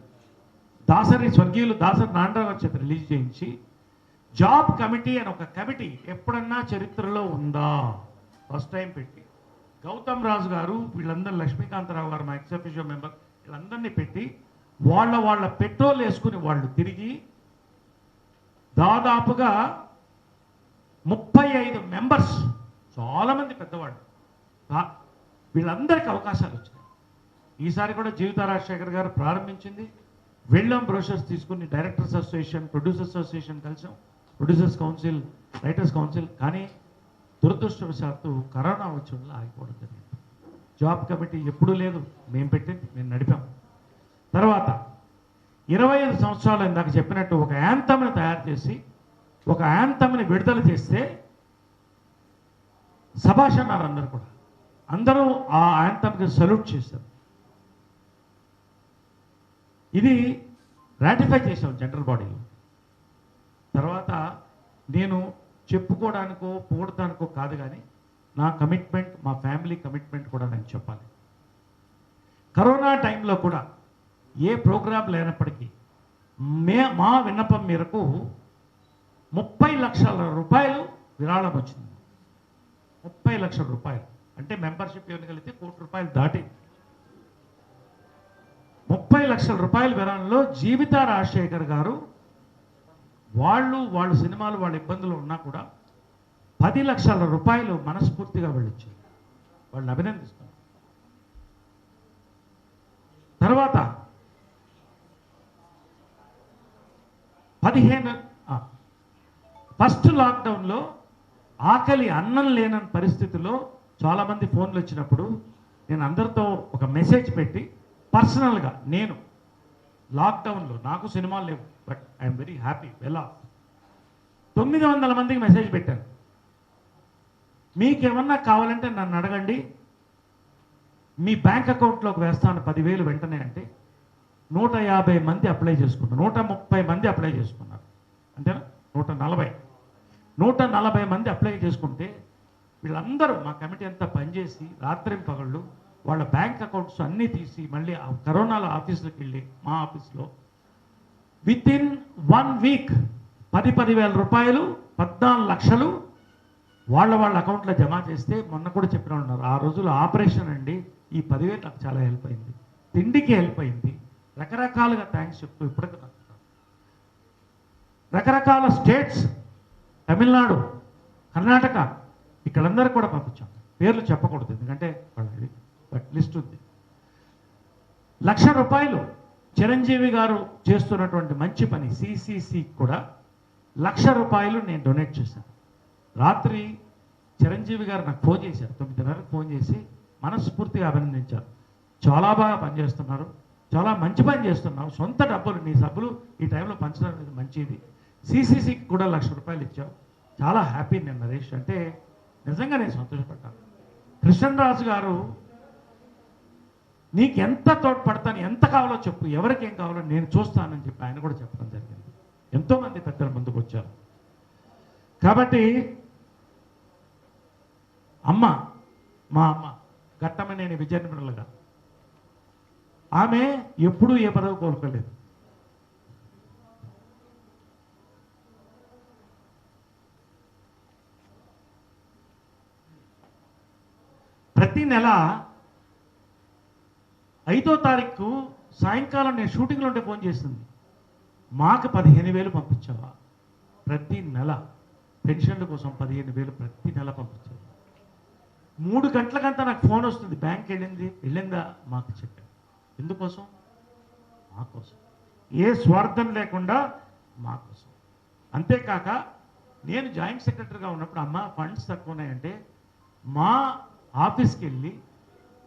స్వర్గీయులు దాసరి నారాయణరావు చేత రిలీజ్ చేయించి, జాబ్ కమిటీ అని ఒక కమిటీ ఎప్పుడన్నా చరిత్రలో ఉందా ఫస్ట్ టైం పెట్టి, గౌతమ్ రాజు గారు వీళ్ళందరూ, లక్ష్మీకాంతరావు గారు మా ఎక్స్-అఫీషియో మెంబర్, వీళ్ళందరినీ పెట్టి వాళ్ళ పెట్రోల్ వేసుకుని వాళ్ళు తిరిగి దాదాపుగా 35 మెంబర్స్, చాలామంది పెద్దవాళ్ళు, వీళ్ళందరికీ అవకాశాలు వచ్చినాయి. ఈసారి కూడా జీవిత రాజశేఖర్ గారు ప్రారంభించింది. వెళ్ళాం, బ్రోషర్స్ తీసుకుని డైరెక్టర్స్ అసోసియేషన్, ప్రొడ్యూసర్స్ అసోసియేషన్ కలిసాం, ప్రొడ్యూసర్స్ కౌన్సిల్, రైటర్స్ కౌన్సిల్. కానీ దురదృష్టవశాత్తు కరోనా వచ్చి వల్ల ఆగిపోవడం జరిగింది. జాబ్ కమిటీ ఎప్పుడూ లేదు, మేము పెట్టింది, మేము నడిపాం. తర్వాత 25 సంవత్సరాలు ఇందాక చెప్పినట్టు ఒక యాంథమ్ని తయారు చేసి, ఒక యాంథమ్ని విడుదల చేస్తే సభాష్ అన్నారు అందరూ కూడా. అందరూ ఆ యాంథమ్కి సల్యూట్ చేశారు. ఇది రాటిఫై చేశాం జనరల్ బాడీలో. తర్వాత నేను చెప్పుకోవడానికో పోవడానికో కాదు, కానీ నా కమిట్మెంట్, మా ఫ్యామిలీ కమిట్మెంట్ కూడా నేను చెప్పాలి. కరోనా టైంలో కూడా ఏ ప్రోగ్రాం లేనప్పటికీ మా విన్నపం మేరకు 30 లక్షల రూపాయలు విరాళం వచ్చింది. 30 లక్షల రూపాయలు అంటే మెంబర్షిప్ ఇవ్వగలిగితే ₹1,00,00,000 దాటి 30 లక్షల రూపాయల విరాళంలో జీవిత రాజశేఖర్ గారు వాళ్ళ సినిమాలు వాళ్ళ ఇబ్బందులు ఉన్నా కూడా 10 లక్షల రూపాయలు మనస్ఫూర్తిగా వెళ్ళొచ్చారు. వాళ్ళని అభినందిస్తున్నారు. తర్వాత 15 ఫస్ట్ లాక్డౌన్లో ఆకలి అన్నం లేనని పరిస్థితిలో చాలామంది ఫోన్లు వచ్చినప్పుడు నేను అందరితో ఒక మెసేజ్ పెట్టి పర్సనల్గా, నేను లాక్డౌన్లో నాకు సినిమాలు లేవు, but I'm very happy, well of, 900 మందికి మెసేజ్ పెట్టాను. మీకేమన్నా కావాలంటే నన్ను అడగండి, మీ బ్యాంక్ అకౌంట్లోకి వేస్తాను 10,000 వెంటనే అంటే 150 మంది అప్లై చేసుకున్నారు, 130 మంది అప్లై చేసుకున్నారు, అంతేనా, 140 మంది అప్లై చేసుకుంటే వీళ్ళందరూ మా కమిటీ అంతా పనిచేసి రాత్రి పగళ్ళు వాళ్ళ బ్యాంక్ అకౌంట్స్ అన్నీ తీసి మళ్ళీ కరోనాలో ఆఫీసులకు వెళ్ళి మా ఆఫీస్లో విత్ ఇన్ 1 వీక్ 10,000 రూపాయలు 14 లక్షలు వాళ్ళ అకౌంట్లో జమ చేస్తే, మొన్న కూడా చెప్పిన ఉన్నారు, ఆ రోజుల్లో ఆపరేషన్ అండి, ఈ 10,000 నాకు చాలా హెల్ప్ అయింది, తిండికి హెల్ప్ అయింది, రకరకాలుగా థ్యాంక్స్ చెప్తూ ఇప్పటికీ రకరకాల స్టేట్స్, తమిళనాడు, కర్ణాటక, ఇక్కడందరూ కూడా పంపించాం. పేర్లు చెప్పకూడదు ఎందుకంటే వాళ్ళది బట్ లిస్ట్ ఉంది. ₹1,00,000 చిరంజీవి గారు చేస్తున్నటువంటి మంచి పని సిసిసి కూడా ₹1,00,000 నేను డొనేట్ చేశాను. రాత్రి చిరంజీవి గారు నాకు ఫోన్ చేశారు, 9:30కి ఫోన్ చేసి మనస్ఫూర్తిగా అభినందించారు. చాలా బాగా పనిచేస్తున్నారు, చాలా మంచి పని చేస్తున్నావు, సొంత డబ్బులు నీ సబ్బులు ఈ టైంలో పంచడం అనేది మంచిది, సిసిసికి కూడా ₹1,00,000 ఇచ్చావు, చాలా హ్యాపీ నేను నరేష్ అంటే. నిజంగా నేను సంతోషపడ్డాను. కృష్ణరాజు గారు నీకు ఎంత తోడ్పడతాను, ఎంత కావాలో చెప్పు, ఎవరికి ఏం కావాలో నేను చూస్తానని చెప్పి ఆయన కూడా చెప్పడం జరిగింది. ఎంతోమంది పెద్దలు ముందుకు వచ్చారు. కాబట్టి అమ్మ, మా అమ్మ ఘట్టమనేని విజయనిర్మలగా, ఆమె ఎప్పుడూ ఏ పదవి కోరుకోలేదు. ప్రతి నెల 5వ తారీఖు సాయంకాలం నేను షూటింగ్లో ఉంటే ఫోన్ చేస్తుంది, మాకు 15,000 పంపించావా? ప్రతి నెల పెన్షన్ల కోసం 15,000 ప్రతి నెల పంపించావా? 3 గంటలకంతా నాకు ఫోన్ వస్తుంది, బ్యాంక్ వెళ్ళిందా? మాకు చెప్పాను. ఎందుకోసం? మా కోసం. ఏ స్వార్థం లేకుండా మా కోసం. అంతేకాక నేను జాయింట్ సెక్రటరీగా ఉన్నప్పుడు అమ్మ ఫండ్స్ తక్కువ ఉన్నాయంటే మా ఆఫీస్కి వెళ్ళి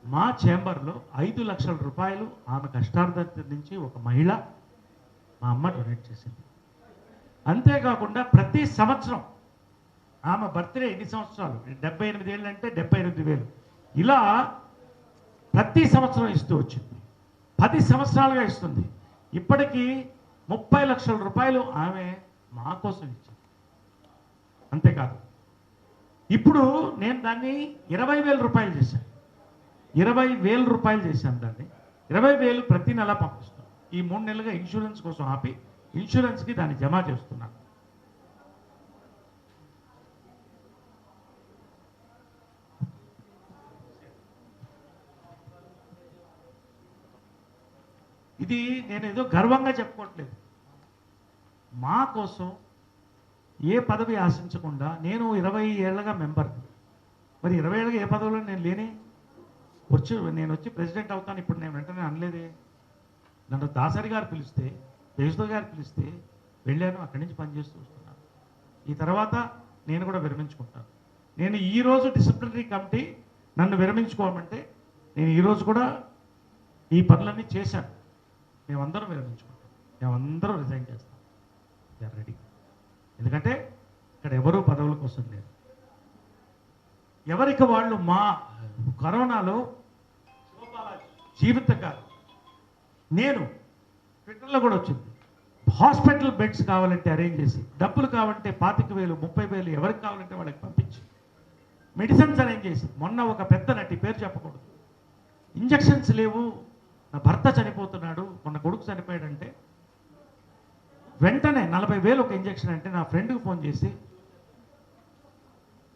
మా చేంబర్లో 5 లక్షల రూపాయలు ఆమె కష్టార్థం నుంచి ఒక మహిళ మా అమ్మ డొనేట్ చేసింది. అంతేకాకుండా ప్రతి సంవత్సరం ఆమె బర్త్డే ఎన్ని సంవత్సరాలు, 78 ఏళ్ళు అంటే 78,000 ఇలా ప్రతి సంవత్సరం ఇస్తూ వచ్చింది. 10 సంవత్సరాలుగా ఇస్తుంది. ఇప్పటికీ 30 లక్షల రూపాయలు ఆమె మా కోసం ఇచ్చింది. అంతేకాదు ఇప్పుడు నేను దాన్ని 20,000 రూపాయలు చేశాను. 20,000 రూపాయలు చేశాను దాన్ని. 20,000 ప్రతి నెల పంపిస్తాను. ఈ 3 నెలలుగా ఇన్సూరెన్స్ కోసం ఆపి ఇన్సూరెన్స్కి దాన్ని జమ చేస్తున్నాను. ఇది నేను ఏదో గర్వంగా చెప్పుకోవట్లేదు. మా కోసం ఏ పదవి ఆశించకుండా నేను 20 ఏళ్ళగా మెంబర్. మరి 20 ఏళ్ళగా ఏ పదవిలో నేను లేని నేను వచ్చి ప్రెసిడెంట్ అవుతాను ఇప్పుడు నేను వెంటనే అనలేదే. నన్ను దాసరి గారు పిలిస్తే, పేజ్తో గారు పిలిస్తే వెళ్ళాను, అక్కడి నుంచి పనిచేస్తూ వస్తున్నాను. ఈ తర్వాత నేను కూడా విరమించుకుంటాను. నేను ఈరోజు డిసిప్లినరీ కమిటీ నన్ను విరమించుకోమంటే నేను ఈరోజు కూడా ఈ పనులన్నీ చేశాను. మేమందరం విరమించుకుంటాం, మేమందరం రిజైన్ చేస్తాం. We're ready. ఎందుకంటే ఇక్కడ ఎవరూ పదవుల కోసం లేరు. ఎవరికి వాళ్ళు మా కరోనాలో జీవితకాలం నేను ట్విట్టర్లో కూడా వచ్చింది, హాస్పిటల్ బెడ్స్ కావాలంటే అరేంజ్ చేసి, డబ్బులు కావాలంటే 25,000 30,000 ఎవరికి కావాలంటే వాళ్ళకి పంపించి, మెడిసిన్స్ అరేంజ్ చేసి, మొన్న ఒక పెద్ద నటి పేరు చెప్పకూడదు, ఇంజక్షన్స్ లేవు, నా భర్త చనిపోతున్నాడు, మొన్న కొడుకు చనిపోయాడంటే వెంటనే 40,000 ఒక ఇంజక్షన్ అంటే నా ఫ్రెండ్కి ఫోన్ చేసి,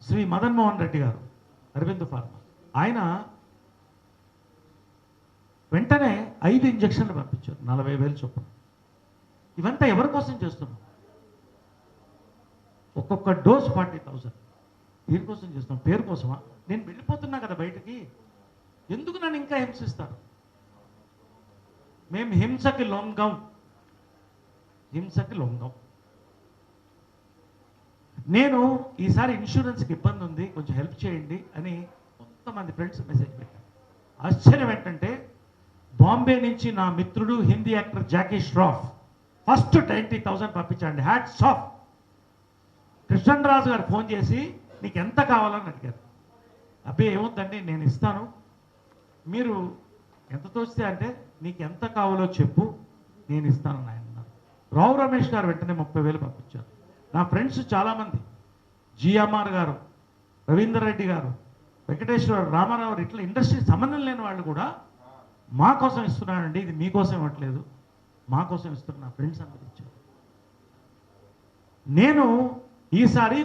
శ్రీ మదన్ మోహన్ రెడ్డి గారు, అరవింద్ ఫార్మా, ఆయన వెంటనే 5 ఇంజక్షన్లు పంపించారు 40,000 చొప్పున. ఇవంతా ఎవరి కోసం చేస్తున్నాం? ఒక్కొక్క డోస్ 40,000. దీనికోసం చేస్తున్నాం, పేరు కోసమా? నేను వెళ్ళిపోతున్నా కదా బయటికి, ఎందుకు నన్ను ఇంకా హింసిస్తారు? మేము హింసకి లొంగం, హింసకి లొంగం. నేను ఈసారి ఇన్సూరెన్స్కి ఇబ్బంది ఉంది, కొంచెం హెల్ప్ చేయండి అని కొంతమంది ఫ్రెండ్స్ మెసేజ్ పెట్టారు. ఆశ్చర్యం ఏంటంటే బాంబే నుంచి నా మిత్రుడు హిందీ యాక్టర్ జాకీ ష్రాఫ్ ఫస్ట్ 90,000 పంపించండి, హ్యాట్స్ ఆఫ్. కృష్ణరాజు గారు ఫోన్ చేసి నీకు ఎంత కావాలని అడిగారు. అబ్బే ఏమవుతుందండి నేను ఇస్తాను, మీరు ఎంత తోస్తే అంటే నీకు ఎంత కావాలో చెప్పు నేను ఇస్తాను ఆయన అన్నారు. రావు రమేష్ గారు వెంటనే 30,000 పంపించారు. నా ఫ్రెండ్స్ చాలామంది, జిఎంఆర్ గారు, రవీందర్ రెడ్డి గారు, వెంకటేశ్వర రామారావు, ఇట్లా ఇండస్ట్రీ సంబంధం లేని వాళ్ళు కూడా మా కోసం ఇస్తున్నానండి, ఇది మీకోసం ఇవ్వట్లేదు, మా కోసం ఇస్తున్న నా ఫ్రెండ్స్ అందరూ ఇచ్చారు. నేను ఈసారి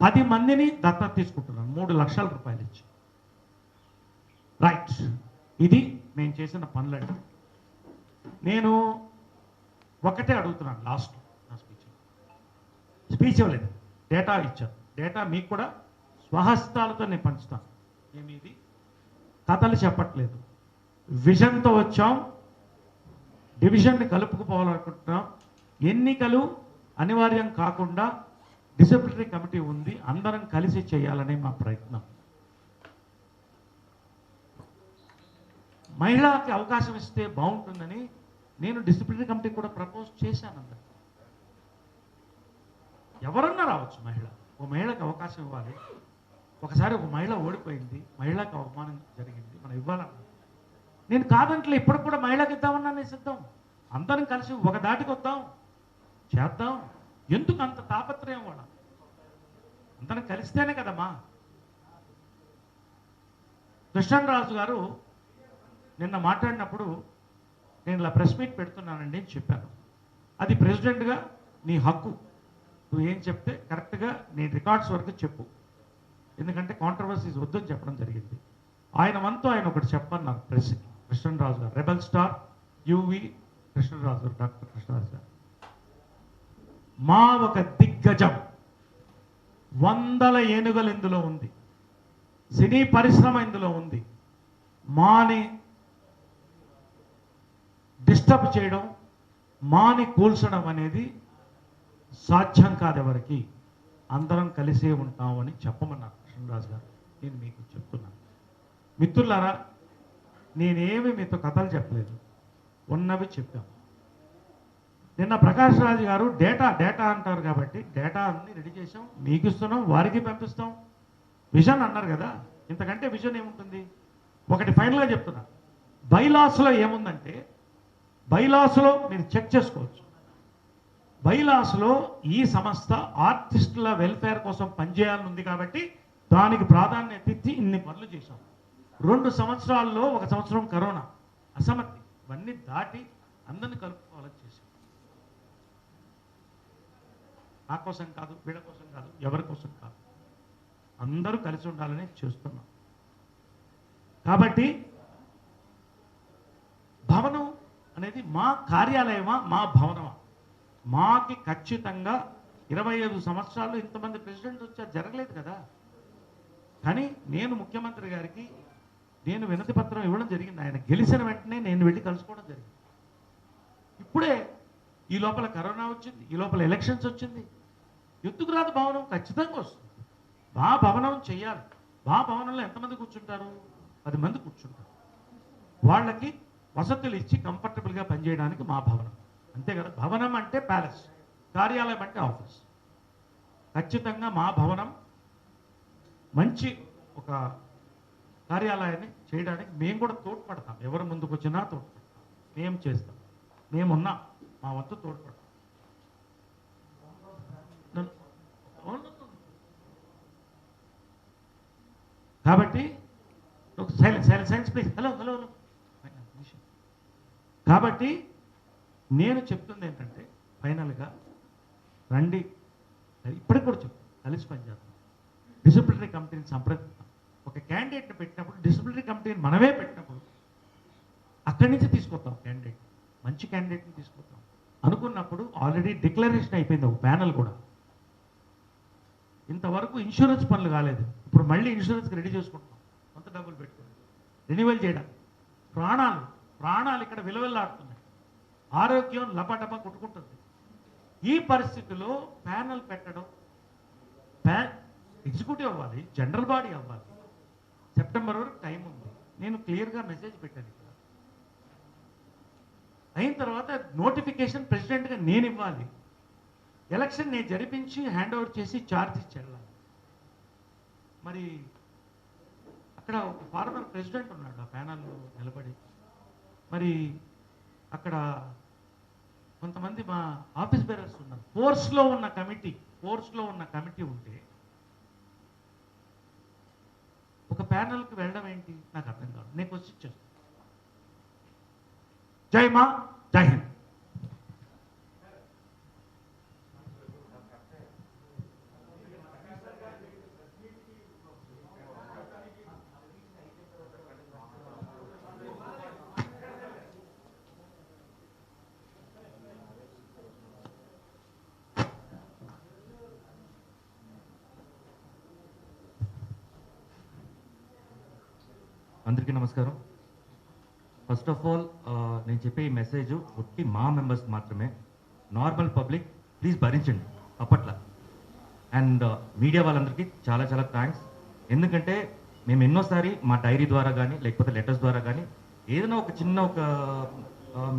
10 మందిని దత్తత తీసుకుంటున్నాను 3 లక్షల రూపాయలు ఇచ్చి. రైట్, ఇది నేను చేసిన పనులండి. నేను ఒకటే అడుగుతున్నాను లాస్ట్ నా స్పీచ్ ఇవ్వలేదు, డేటా ఇచ్చాను. డేటా మీకు కూడా స్వహస్తాలతో నేను పంచుతాను. ఏమిది కథలు చెప్పట్లేదు, విజన్తో వచ్చాం, డివిజన్ని కలుపుకుపోవాలనుకుంటున్నాం. ఎన్నికలు అనివార్యం కాకుండా డిసిప్లినరీ కమిటీ ఉంది, అందరం కలిసి చేయాలనే మా ప్రయత్నం. మహిళకి అవకాశం ఇస్తే బాగుంటుందని నేను డిసిప్లినరీ కమిటీ కూడా ప్రపోజ్ చేశాను. అందరు ఎవరన్నా రావచ్చు, ఒక మహిళకు అవకాశం ఇవ్వాలి. ఒకసారి ఒక మహిళ ఓడిపోయింది, మహిళకు అవమానం జరిగింది, మనం ఇవ్వాలన్నా. నేను కాదంటే ఇప్పుడు కూడా మహిళకి ఇద్దామన్నా నేను సిద్ధం. అందరం కలిసి ఒక దాటికి వద్దాం, చేద్దాం. ఎందుకు అంత తాపత్రయం? వాళ్ళ అందరం కలిస్తేనే కదమ్మా. కృష్ణరాజు గారు నిన్న మాట్లాడినప్పుడు నేను ఇలా ప్రెస్ మీట్ పెడుతున్నానండి అని చెప్పాను. అది ప్రెసిడెంట్గా నీ హక్కు, నువ్వు ఏం చెప్తే కరెక్ట్గా నీ రికార్డ్స్ వరకు చెప్పు, ఎందుకంటే కాంట్రవర్సీస్ వద్దని చెప్పడం జరిగింది. ఆయన వంతు ఆయన ఒకటి చెప్పన్నారు ప్రెస్కి, కృష్ణరాజు గారు, రెబల్ స్టార్ యువి కృష్ణరాజు గారు, డాక్టర్ కృష్ణరాజు గారు, మా ఒక దిగ్గజం, వందల ఏనుగలు ఇందులో ఉంది, సినీ పరిశ్రమ ఇందులో ఉంది, మాని డిస్టర్బ్ చేయడం, మాని కూల్చడం అనేది సాధ్యం కాదు ఎవరికి, అందరం కలిసే ఉంటామని చెప్పమన్నారు కృష్ణరాజు గారు. నేను మీకు చెప్తున్నాను మిత్రులారా, నేనేమి మీతో కథలు చెప్పలేదు, ఉన్నవి చెప్పాము. నిన్న ప్రకాష్ రాజు గారు డేటా అంటారు కాబట్టి డేటా అన్ని రెడీ చేసాం, మీకు ఇస్తున్నాం, వారికి పంపిస్తాం. విజన్ అన్నారు కదా, ఇంతకంటే విజన్ ఏముంటుంది? ఒకటి ఫైనల్గా చెప్తున్నా, బైలాస్లో ఏముందంటే, బైలాస్లో మీరు చెక్ చేసుకోవచ్చు, బైలాస్లో ఈ సంస్థ ఆర్టిస్టుల వెల్ఫేర్ కోసం పనిచేయాలని ఉంది కాబట్టి దానికి ప్రాధాన్యత ఇచ్చి ఇన్ని పనులు చేశాం. 2 సంవత్సరాల్లో 1 సంవత్సరం కరోనా అసమర్థి, ఇవన్నీ దాటి అందరిని కలుపుకోవాలని చేశాం. నా కోసం కాదు, వీళ్ళ కోసం కాదు, ఎవరి కోసం కాదు, అందరూ కలిసి ఉండాలని చేస్తున్నాం. కాబట్టి భవనం అనేది మా కార్యాలయమా, మా భవనమా? మాకి ఖచ్చితంగా 25 సంవత్సరాలు ఇంతమంది ప్రెసిడెంట్ వచ్చారు, జరగలేదు కదా. కానీ నేను ముఖ్యమంత్రి గారికి నేను వినతి పత్రం ఇవ్వడం జరిగింది. ఆయన గెలిచిన వెంటనే నేను వెళ్ళి కలుసుకోవడం జరిగింది. ఇప్పుడే ఈ లోపల కరోనా వచ్చింది, ఈ లోపల ఎలక్షన్స్ వచ్చింది. ఎందుకు రాదు భవనం? ఖచ్చితంగా వస్తుంది. మా భవనం చెయ్యాలి. మా భవనంలో ఎంతమంది కూర్చుంటారు? 10 మంది కూర్చుంటారు. వాళ్ళకి వసతులు ఇచ్చి కంఫర్టబుల్గా పనిచేయడానికి మా భవనం, అంతే కదా. భవనం అంటే ప్యాలెస్, కార్యాలయం అంటే ఆఫీస్. ఖచ్చితంగా మా భవనం మంచి ఒక కార్యాలయాన్ని చేయడానికి మేము కూడా తోడ్పడతాం. ఎవరు ముందుకు వచ్చినా తోడ్పడతాం, మేము చేస్తాం, మేమున్నాం, మా వంతు తోడ్పడతాం. కాబట్టి silence please. Hello hello hello. కాబట్టి నేను చెప్తుంది ఏంటంటే, ఫైనల్గా రండి, ఇప్పటికి కూడా చెప్తాను, కలిసి పనిచేద్దాం. డిసిప్లినరీ కమిటీని సంప్రదిద్దాం. ఒక క్యాండిడేట్ని పెట్టినప్పుడు, డిసిప్లినరీ కమిటీని మనమే పెట్టినప్పుడు అక్కడి నుంచి తీసుకొస్తాం క్యాండిడేట్, మంచి క్యాండిడేట్ని తీసుకొస్తాం అనుకున్నప్పుడు ఆల్రెడీ డిక్లరేషన్ అయిపోయింది ఒక ప్యానల్ కూడా. ఇంతవరకు ఇన్సూరెన్స్ పనులు కాలేదు, ఇప్పుడు మళ్ళీ ఇన్సూరెన్స్కి రెడీ చేసుకుంటాం, కొంత డబ్బులు పెట్టుకుని రెన్యువల్ చేయడానికి. ప్రాణాలు ఇక్కడ విలువెల్లాడుతున్నాయి, ఆరోగ్యం లపటప కొట్టుకుంటుంది. ఈ పరిస్థితిలో ప్యానల్ పెట్టడం, ఎగ్జిక్యూటివ్ అవ్వాలి, జనరల్ బాడీ అవ్వాలి. సెప్టెంబర్ వరకు టైం ఉంది. నేను క్లియర్గా మెసేజ్ పెట్టాను ఇక్కడ. అయిన తర్వాత నోటిఫికేషన్ ప్రెసిడెంట్గా నేను ఇవ్వాలి, ఎలక్షన్ నేను జరిపించి హ్యాండ్ ఓవర్ చేసి ఛార్జ్ ఇచ్చి వెళ్ళాలి. మరి అక్కడ ఒక ఫార్మర్ ప్రెసిడెంట్ ఉన్నాడు ఆ ప్యానల్లో నిలబడి. మరి అక్కడ కొంతమంది మా ఆఫీస్ బేరర్స్ ఉన్నారు. ఫోర్స్లో ఉన్న కమిటీ ఉంటే ఒక ప్యానల్కి వెళ్ళడం ఏంటి నాకు అర్థం కాదు. నేను క్వశ్చన్ చేస్తాను. జై మా, జై హింద్. అందరికీ నమస్కారం. ఫస్ట్ ఆఫ్ ఆల్ నేను చెప్పే ఈ మెసేజ్ ఒట్టి మా మెంబర్స్ మాత్రమే. నార్మల్ పబ్లిక్ ప్లీజ్ భరించండి అప్పట్లా. అండ్ మీడియా వాళ్ళందరికీ చాలా చాలా థ్యాంక్స్. ఎందుకంటే మేము ఎన్నోసారి మా డైరీ ద్వారా కానీ లేకపోతే లెటర్స్ ద్వారా కానీ ఏదైనా ఒక చిన్న ఒక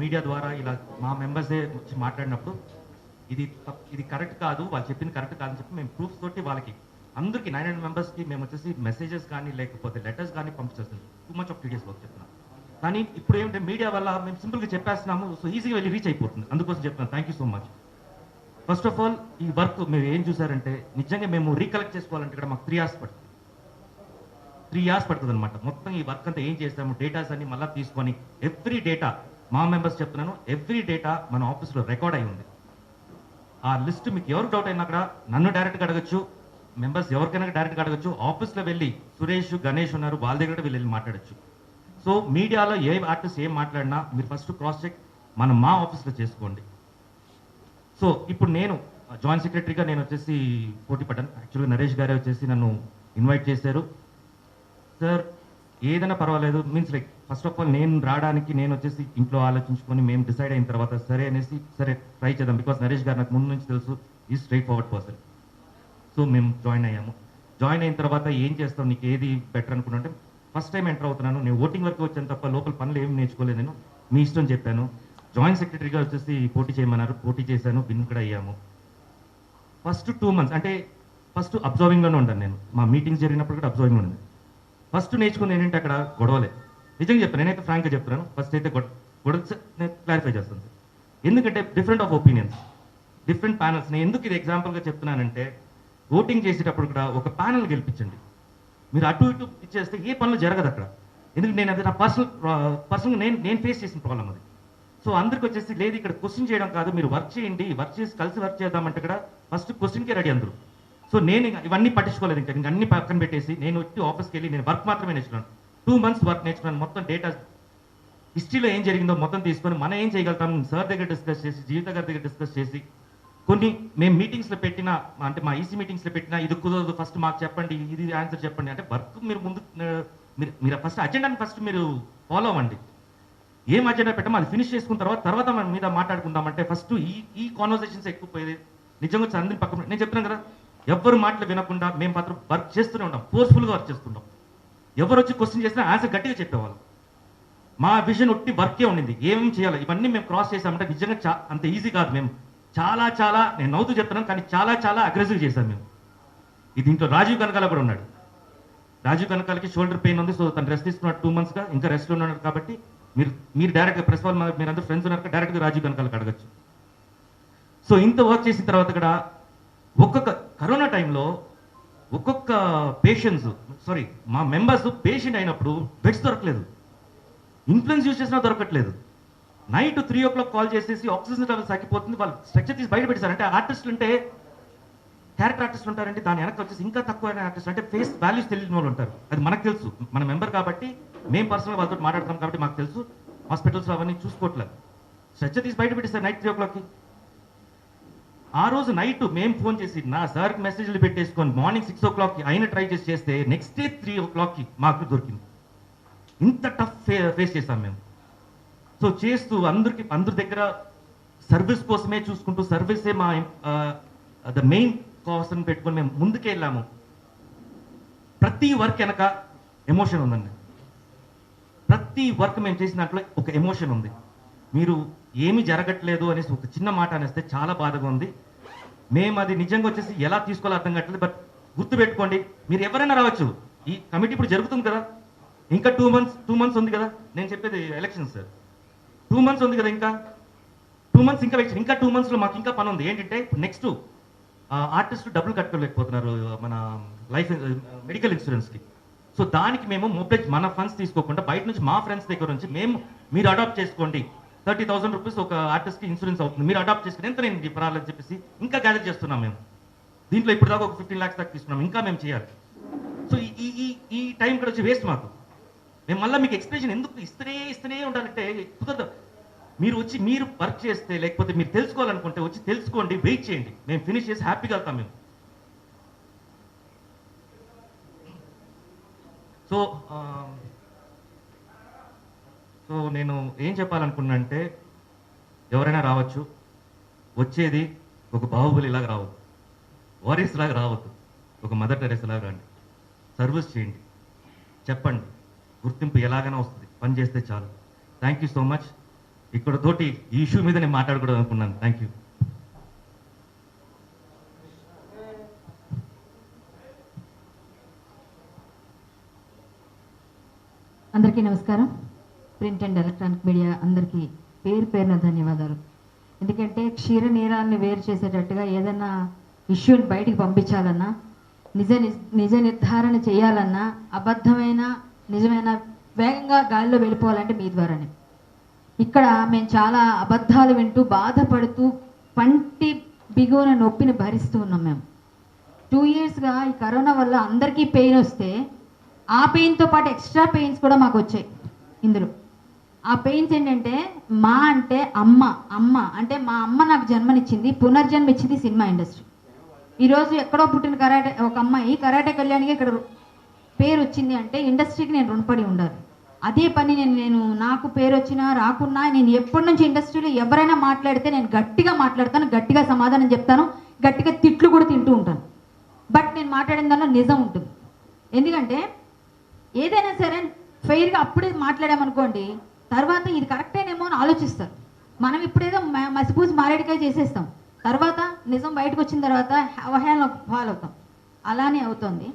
మీడియా ద్వారా ఇలా మా మెంబర్సే వచ్చి మాట్లాడినప్పుడు ఇది కరెక్ట్ కాదు, వాళ్ళు చెప్పింది కరెక్ట్ కాదని చెప్పి మేము ప్రూఫ్స్ తోటి వాళ్ళకి అందరికీ 900 మెంబర్స్కి మేము వచ్చేసి మెసేజెస్ కానీ లేకపోతే లెటర్స్ కానీ పంపించేస్తాం. Too much of TDS work చెప్తున్నాం. కానీ ఇప్పుడు ఏంటంటే మీడియా వల్ల మేము సింపుల్గా చెప్పేస్తున్నాము, సో ఈజీగా వెళ్ళి రీచ్ అయిపోతుంది. అందుకోసం చెప్తున్నాను. Thank you so much. First of all ఈ వర్క్ మీరు ఏం చూసారంటే నిజంగా మేము రీకలెక్ట్ చేసుకోవాలంటే ఇక్కడ మాకు 3 hours పడుతుంది. 3 hours పడుతుంది అనమాట. మొత్తం ఈ వర్క్ అంతా ఏం చేస్తాము, డేటాస్ అన్ని మళ్ళీ తీసుకొని ఎవ్రీ డేటా మా మెంబర్స్ చెప్తున్నాను, ఎవ్రీ డేటా మన ఆఫీస్లో రికార్డ్ అయి ఉంది. ఆ లిస్ట్ మీకు ఎవరు డౌట్ అయినా కూడా నన్ను డైరెక్ట్గా అడగచ్చు, మెంబర్స్ ఎవరికైనా డైరెక్ట్గా అడగచ్చు. ఆఫీస్లో వెళ్ళి సురేష్, గణేష్ ఉన్నారు, వాళ్ళ దగ్గర కూడా వెళ్ళి మాట్లాడచ్చు. సో మీడియాలో ఏ ఆర్టిస్ట్ ఏం మాట్లాడినా మీరు ఫస్ట్ క్రాస్ చెక్ మా ఆఫీస్లో చేసుకోండి. సో ఇప్పుడు నేను జాయింట్ సెక్రటరీగా నేను వచ్చేసి పోటీ పడ్డాను. యాక్చువల్గా నరేష్ గారే వచ్చేసి నన్ను ఇన్వైట్ చేశారు. సార్ ఏదైనా పర్వాలేదు, means like first of all నేను రావడానికి నేను వచ్చేసి ఇంట్లో ఆలోచించుకొని మేము డిసైడ్ అయిన తర్వాత సరే అనేసి సరే ట్రై చేద్దాం. బికాస్ నరేష్ గారు నాకు ముందు నుంచి తెలుసు, ఈ స్ట్రైట్ ఫార్వర్డ్ పర్సన్. సో మేము జాయిన్ అయ్యాము. జాయిన్ అయిన తర్వాత ఏం చేస్తాం, నీకు ఏది బెటర్ అనుకుంటే ఫస్ట్ టైం ఎంటర్ అవుతున్నాను, నేను ఓటింగ్ వరకు వచ్చాను తప్ప లోపల పనులు ఏమి నేర్చుకోలేదు, నేను మీ ఇష్టం చెప్పాను. జాయింట్ సెక్రటరీగా వచ్చేసి పోటీ చేయమన్నారు, పోటీ చేశాను, విన్ కూడా అయ్యాము. ఫస్ట్ 2 months అంటే ఫస్ట్ అబ్జర్వింగ్లోనే ఉంటాను నేను. మా మీటింగ్స్ జరిగినప్పుడు కూడా అబ్జర్వింగ్ ఉంది. ఫస్ట్ నేర్చుకుంది ఏంటంటే అక్కడ గొడవలే. నిజంగా చెప్తాను, నేనైతే ఫ్రాంక్గా చెప్తున్నాను. ఫస్ట్ అయితే గొడవ నేను క్లారిఫై చేస్తాను సార్. ఎందుకంటే different of opinions, different panels. నేను ఎందుకు ఇది ఎగ్జాంపుల్గా చెప్తున్నానంటే ఓటింగ్ చేసేటప్పుడు కూడా ఒక ప్యానల్ గెలిపించండి. మీరు అటు ఇటు ఇచ్చేస్తే ఏ పనులు జరగదు అక్కడ. ఎందుకంటే నేను అది నా పర్సనల్గా నేను ఫేస్ చేసిన ప్రాబ్లం అది. సో అందరికి వచ్చేసి లేదు ఇక్కడ క్వశ్చన్ చేయడం కాదు, మీరు వర్క్ చేయండి, వర్క్ చేసి కలిసి వర్క్ చేద్దామంటే కూడా ఫస్ట్ క్వశ్చన్కే రెడీ అందరూ. సో నేను ఇవన్నీ పట్టించుకోలేదు, ఇంకా అన్ని పక్కన పెట్టేసి నేను వచ్చి ఆఫీస్కి వెళ్ళి నేను వర్క్ మాత్రమే నేర్చుకున్నాను. 2 months వర్క్ నేర్చుకున్నాను. మొత్తం డేటా హిస్టరీలో ఏం జరిగిందో మొత్తం తీసుకొని మనం ఏం చేయగలుగుతాం సార్ దగ్గర డిస్కస్ చేసి, జీవిత గారి దగ్గర డిస్కస్ చేసి, కొన్ని మేము మీటింగ్స్లో పెట్టిన అంటే మా ఈసీ మీటింగ్స్లో పెట్టినా ఇది కుదరదు, ఫస్ట్ మాకు చెప్పండి, ఇది ఆన్సర్ చెప్పండి అంటే వర్క్ మీరు ముందు మీరు ఫస్ట్ అజెండాని ఫస్ట్ మీరు ఫాలో అవ్వండి. ఏం అజెండా పెట్టామో అది ఫినిష్ చేసుకున్న తర్వాత మన మీద మాట్లాడుకుందామంటే ఫస్ట్ ఈ కాన్వర్సేషన్స్ ఎక్కువ పోయేది. నిజంగా అందరిని పక్కన నేను చెప్తున్నాను కదా, ఎవరు మాటలు వినకుండా మేము మాత్రం వర్క్ చేస్తూనే ఉంటాం, ఫోర్స్ఫుల్గా వర్క్ చేస్తుంటాం. ఎవరు వచ్చి క్వశ్చన్ చేసినా ఆన్సర్ గట్టిగా చెప్పేవాళ్ళు. మా విజన్ ఒట్టి వర్కే ఉండింది, ఏమేమి చేయాలి ఇవన్నీ మేము క్రాస్ చేసామంటే నిజంగా అంత ఈజీ కాదు. మేము చాలా నేను నవ్వుతూ చెప్తున్నాను కానీ చాలా అగ్రెసివ్ చేశాం మేము. దీంట్లో రాజీవ్ కనకాల కూడా ఉన్నాడు. రాజీవ్ కనకాలకి షోల్డర్ పెయిన్ ఉంది, సో తను రెస్ట్ తీసుకున్నాడు 2 monthsగా, ఇంకా రెస్ట్లో ఉన్నాడు. కాబట్టి మీరు డైరెక్ట్గా ప్రెస్ వాళ్ళు మీరు అందరూ ఫ్రెండ్స్ ఉన్నారు డైరెక్ట్గా రాజీవ్ కనకాలకి అడగచ్చు. సో ఇంత వర్క్ చేసిన తర్వాత కూడా ఒక్కొక్క కరోనా టైంలో ఒక్కొక్క మా మెంబర్స్ పేషెంట్ అయినప్పుడు బెడ్స్ దొరకలేదు, ఇన్ఫ్లుయెన్స్ యూజ్ చేసినా దొరకట్లేదు. నైట్ 3 o'clock కాల్ చేసేసి ఆక్సిజన్ లెవెల్స్ తగ్గిపోతుంది, వాళ్ళు స్ట్రక్చర్ తీసి బయట పెట్టారు. అంటే ఆర్టిస్టులు అంటే క్యారెక్టర్ ఆర్టిస్ట్ ఉంటారంటే దాని వెనక వచ్చేసి ఇంకా తక్కువైన ఆర్టిస్ట్ అంటే ఫేస్ వాల్యూస్ తెలియని వాళ్ళు ఉంటారు. అది మనకు తెలుసు, మన మెంబర్ కాబట్టి మేము పర్సనల్గా వాళ్ళతో మాట్లాడతాం కాబట్టి మాకు తెలుసు. హాస్పిటల్స్ అవన్నీ చూసుకోవట్లేదు, స్ట్రక్చర్ తీసి బయట పెట్టేస్తారు నైట్ 3 o'clockకి. ఆ రోజు నైట్ మేము ఫోన్ చేసి నా సార్కి మెసేజ్లు పెట్టేసుకొని మార్నింగ్ 6 o'clockకి ఆయన ట్రై చేస్తే నెక్స్ట్ డే 3 o'clockకి మాకు దొరికింది. ఇంత టఫ్ ఫేస్ చేస్తాం మేము. సో చేస్తూ అందరి దగ్గర సర్వీస్ కోసమే చూసుకుంటూ సర్వీసే మా ద మెయిన్ కాస్ట్ అని పెట్టుకొని మేము ముందుకే వెళ్ళాము. ప్రతి వర్క్ వెనక ఎమోషన్ ఉందండి. ప్రతి వర్క్ మేము చేసిన దాంట్లో ఒక ఎమోషన్ ఉంది. మీరు ఏమి జరగట్లేదు అనేసి ఒక చిన్న మాట అనేస్తే చాలా బాధగా ఉంది. మేము అది నిజంగా వచ్చేసి ఎలా తీసుకోవాలో అర్థం కావట్లేదు. బట్ గుర్తుపెట్టుకోండి, మీరు ఎవరైనా రావచ్చు. ఈ కమిటీ ఇప్పుడు జరుగుతుంది కదా, ఇంకా 2 months ఉంది కదా. నేను చెప్పేది ఎలక్షన్ సార్, 2 months ఉంది కదా, ఇంకా 2 months ఇంకా వెయిట్. ఇంకా 2 monthsలో మాకు ఇంకా పని ఉంది. ఏంటంటే నెక్స్ట్ ఆర్టిస్టులు డబ్బులు కట్టుకోలేకపోతున్నారు మన లైఫ్ మెడికల్ ఇన్సూరెన్స్కి. సో దానికి మేము మొబైల్ మన ఫండ్స్ తీసుకోకుండా బయట నుంచి మా ఫ్రెండ్స్ దగ్గర నుంచి మీరు అడాప్ట్ చేసుకోండి, 30,000 rupees ఒక ఆర్టిస్ట్కి ఇన్సూరెన్స్ అవుతుంది, మీరు అడాప్ట్ చేసుకుని ఎంత నేను పర్వాలని చెప్పేసి ఇంకా గ్యాదర్ చేస్తున్నాం మేము. దీంట్లో ఇప్పుడు దాకా ఒక 15 lakhs దాకా తీసుకున్నాం, ఇంకా మేము చేయాలి. సో ఈ టైం కూడా వచ్చి వేస్ట్ మాకు. మేము మళ్ళీ మీకు ఎక్స్ప్లెనేషన్ ఎందుకు ఇస్తూనే ఉండాలంటే కుదరదు. మీరు వర్క్ చేస్తే లేకపోతే మీరు తెలుసుకోవాలనుకుంటే వచ్చి తెలుసుకోండి, వెయిట్ చేయండి, మేము ఫినిష్ చేసి హ్యాపీగా వెళ్తాం మేము. సో నేను ఏం చెప్పాలనుకున్నా అంటే ఎవరైనా రావచ్చు, వచ్చేది ఒక బాహుబలి లాగా రావద్దు, వారియస్ లాగా రావద్దు, ఒక మదర్ టెరెసా లాగా రండి, సర్వీస్ చేయండి, చెప్పండి, గుర్తింపు ఎలాగైనా వస్తుంది, పని చేస్తే చాలు. Thank you so much. ఇక్కడ తోటి ఈ ఇష్యూ మీద నేను మాట్లాడకూడదు అనుకున్నాను. Thank you. అందరికీ నమస్కారం. ప్రింట్ అండ్ ఎలక్ట్రానిక్ మీడియా అందరికీ పేరున ధన్యవాదాలు. ఎందుకంటే క్షీర నీరాన్ని వేరు చేసేటట్టుగా ఏదైనా ఇష్యూని బయటికి పంపించాలన్నా నిజ నిర్ధారణ చేయాలన్నా అబద్ధమైన నిజమైన వేగంగా గాలిలో వెళ్ళిపోవాలంటే మీ ద్వారానే. ఇక్కడ మేము చాలా అబద్ధాలు వింటూ బాధపడుతూ పంటి బిగువన నొప్పిని భరిస్తూ ఉన్నాం. మేము 2 yearsగా ఈ కరోనా వల్ల అందరికీ పెయిన్ వస్తే ఆ పెయిన్తో పాటు ఎక్స్ట్రా పెయిన్స్ కూడా మాకు వచ్చాయి. ఇందులో ఆ పెయిన్స్ ఏంటంటే మా అంటే అమ్మ అంటే మా అమ్మ నాకు జన్మనిచ్చింది, పునర్జన్మ ఇచ్చింది సినిమా ఇండస్ట్రీ. ఈరోజు ఎక్కడో పుట్టిన కరాటే ఒక అమ్మాయి కరాటే కళ్యాణికి ఇక్కడ పేరు వచ్చింది అంటే ఇండస్ట్రీకి నేను రుణపడి ఉండాలి. అదే పని నేను నాకు పేరు వచ్చినా రాకున్నా నేను ఎప్పటి నుంచి ఇండస్ట్రీలో ఎవరైనా మాట్లాడితే నేను గట్టిగా మాట్లాడతాను, గట్టిగా సమాధానం చెప్తాను, గట్టిగా తిట్లు కూడా తింటూ ఉంటాను. బట్ నేను మాట్లాడిన దానిలో నిజం ఉంటుంది. ఎందుకంటే ఏదైనా సరే ఫెయిర్గా అప్పుడే మాట్లాడామనుకోండి, తర్వాత ఇది కరెక్టేనేమో అని ఆలోచిస్తారు. మనం ఇప్పుడేదో మసిపూసి మారేడికాయ చేసేస్తాం, తర్వాత నిజం బయటకు వచ్చిన తర్వాత అవహేళన ఫాలో అవుతాం. అలానే అవుతుంది.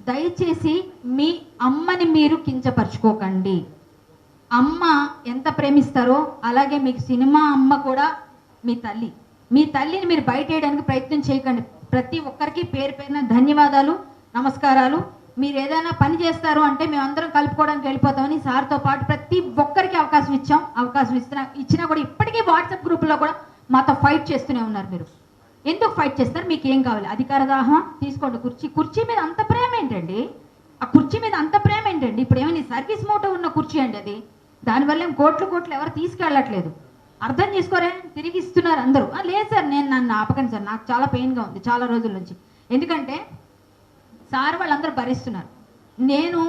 దయచేసి మీ అమ్మని మీరు కించపరచుకోకండి. అమ్మ ఎంత ప్రేమిస్తారో అలాగే మీకు సినిమా అమ్మ కూడా మీ తల్లి. మీ తల్లిని మీరు బయట వేయడానికి ప్రయత్నం చేయకండి. ప్రతి ఒక్కరికి పేరు పేరున ధన్యవాదాలు, నమస్కారాలు. మీరు ఏదైనా పని చేస్తారు అంటే మేము అందరం కలుపుకోవడానికి వెళ్ళిపోతామని సార్తో పాటు ప్రతి ఒక్కరికి అవకాశం ఇచ్చాం. అవకాశం ఇచ్చినా కూడా ఇప్పటికీ వాట్సాప్ గ్రూపులో కూడా మాతో ఫైట్ చేస్తూనే ఉన్నారు. మీరు ఎందుకు ఫైట్ చేస్తారు? మీకు ఏం కావాలి? అధికార దాహం తీసుకోండి. కుర్చీ మీద అంత ప్రేమ ఏంటండి? ఆ కుర్చీ మీద అంత ప్రేమ ఏంటండి? ఇప్పుడు ఏమైనా సర్వీస్ మోటో ఉన్న కుర్చీ అండి అది. దానివల్ల ఏం కోట్లు ఎవరు తీసుకెళ్ళట్లేదు. అర్థం చేసుకోరే, తిరిగి ఇస్తున్నారు అందరూ. లేదు సార్, నన్ను ఆపకండి సార్, నాకు చాలా పెయిన్గా ఉంది చాలా రోజుల నుంచి. ఎందుకంటే సార్ వాళ్ళందరూ భరిస్తున్నారు. నేను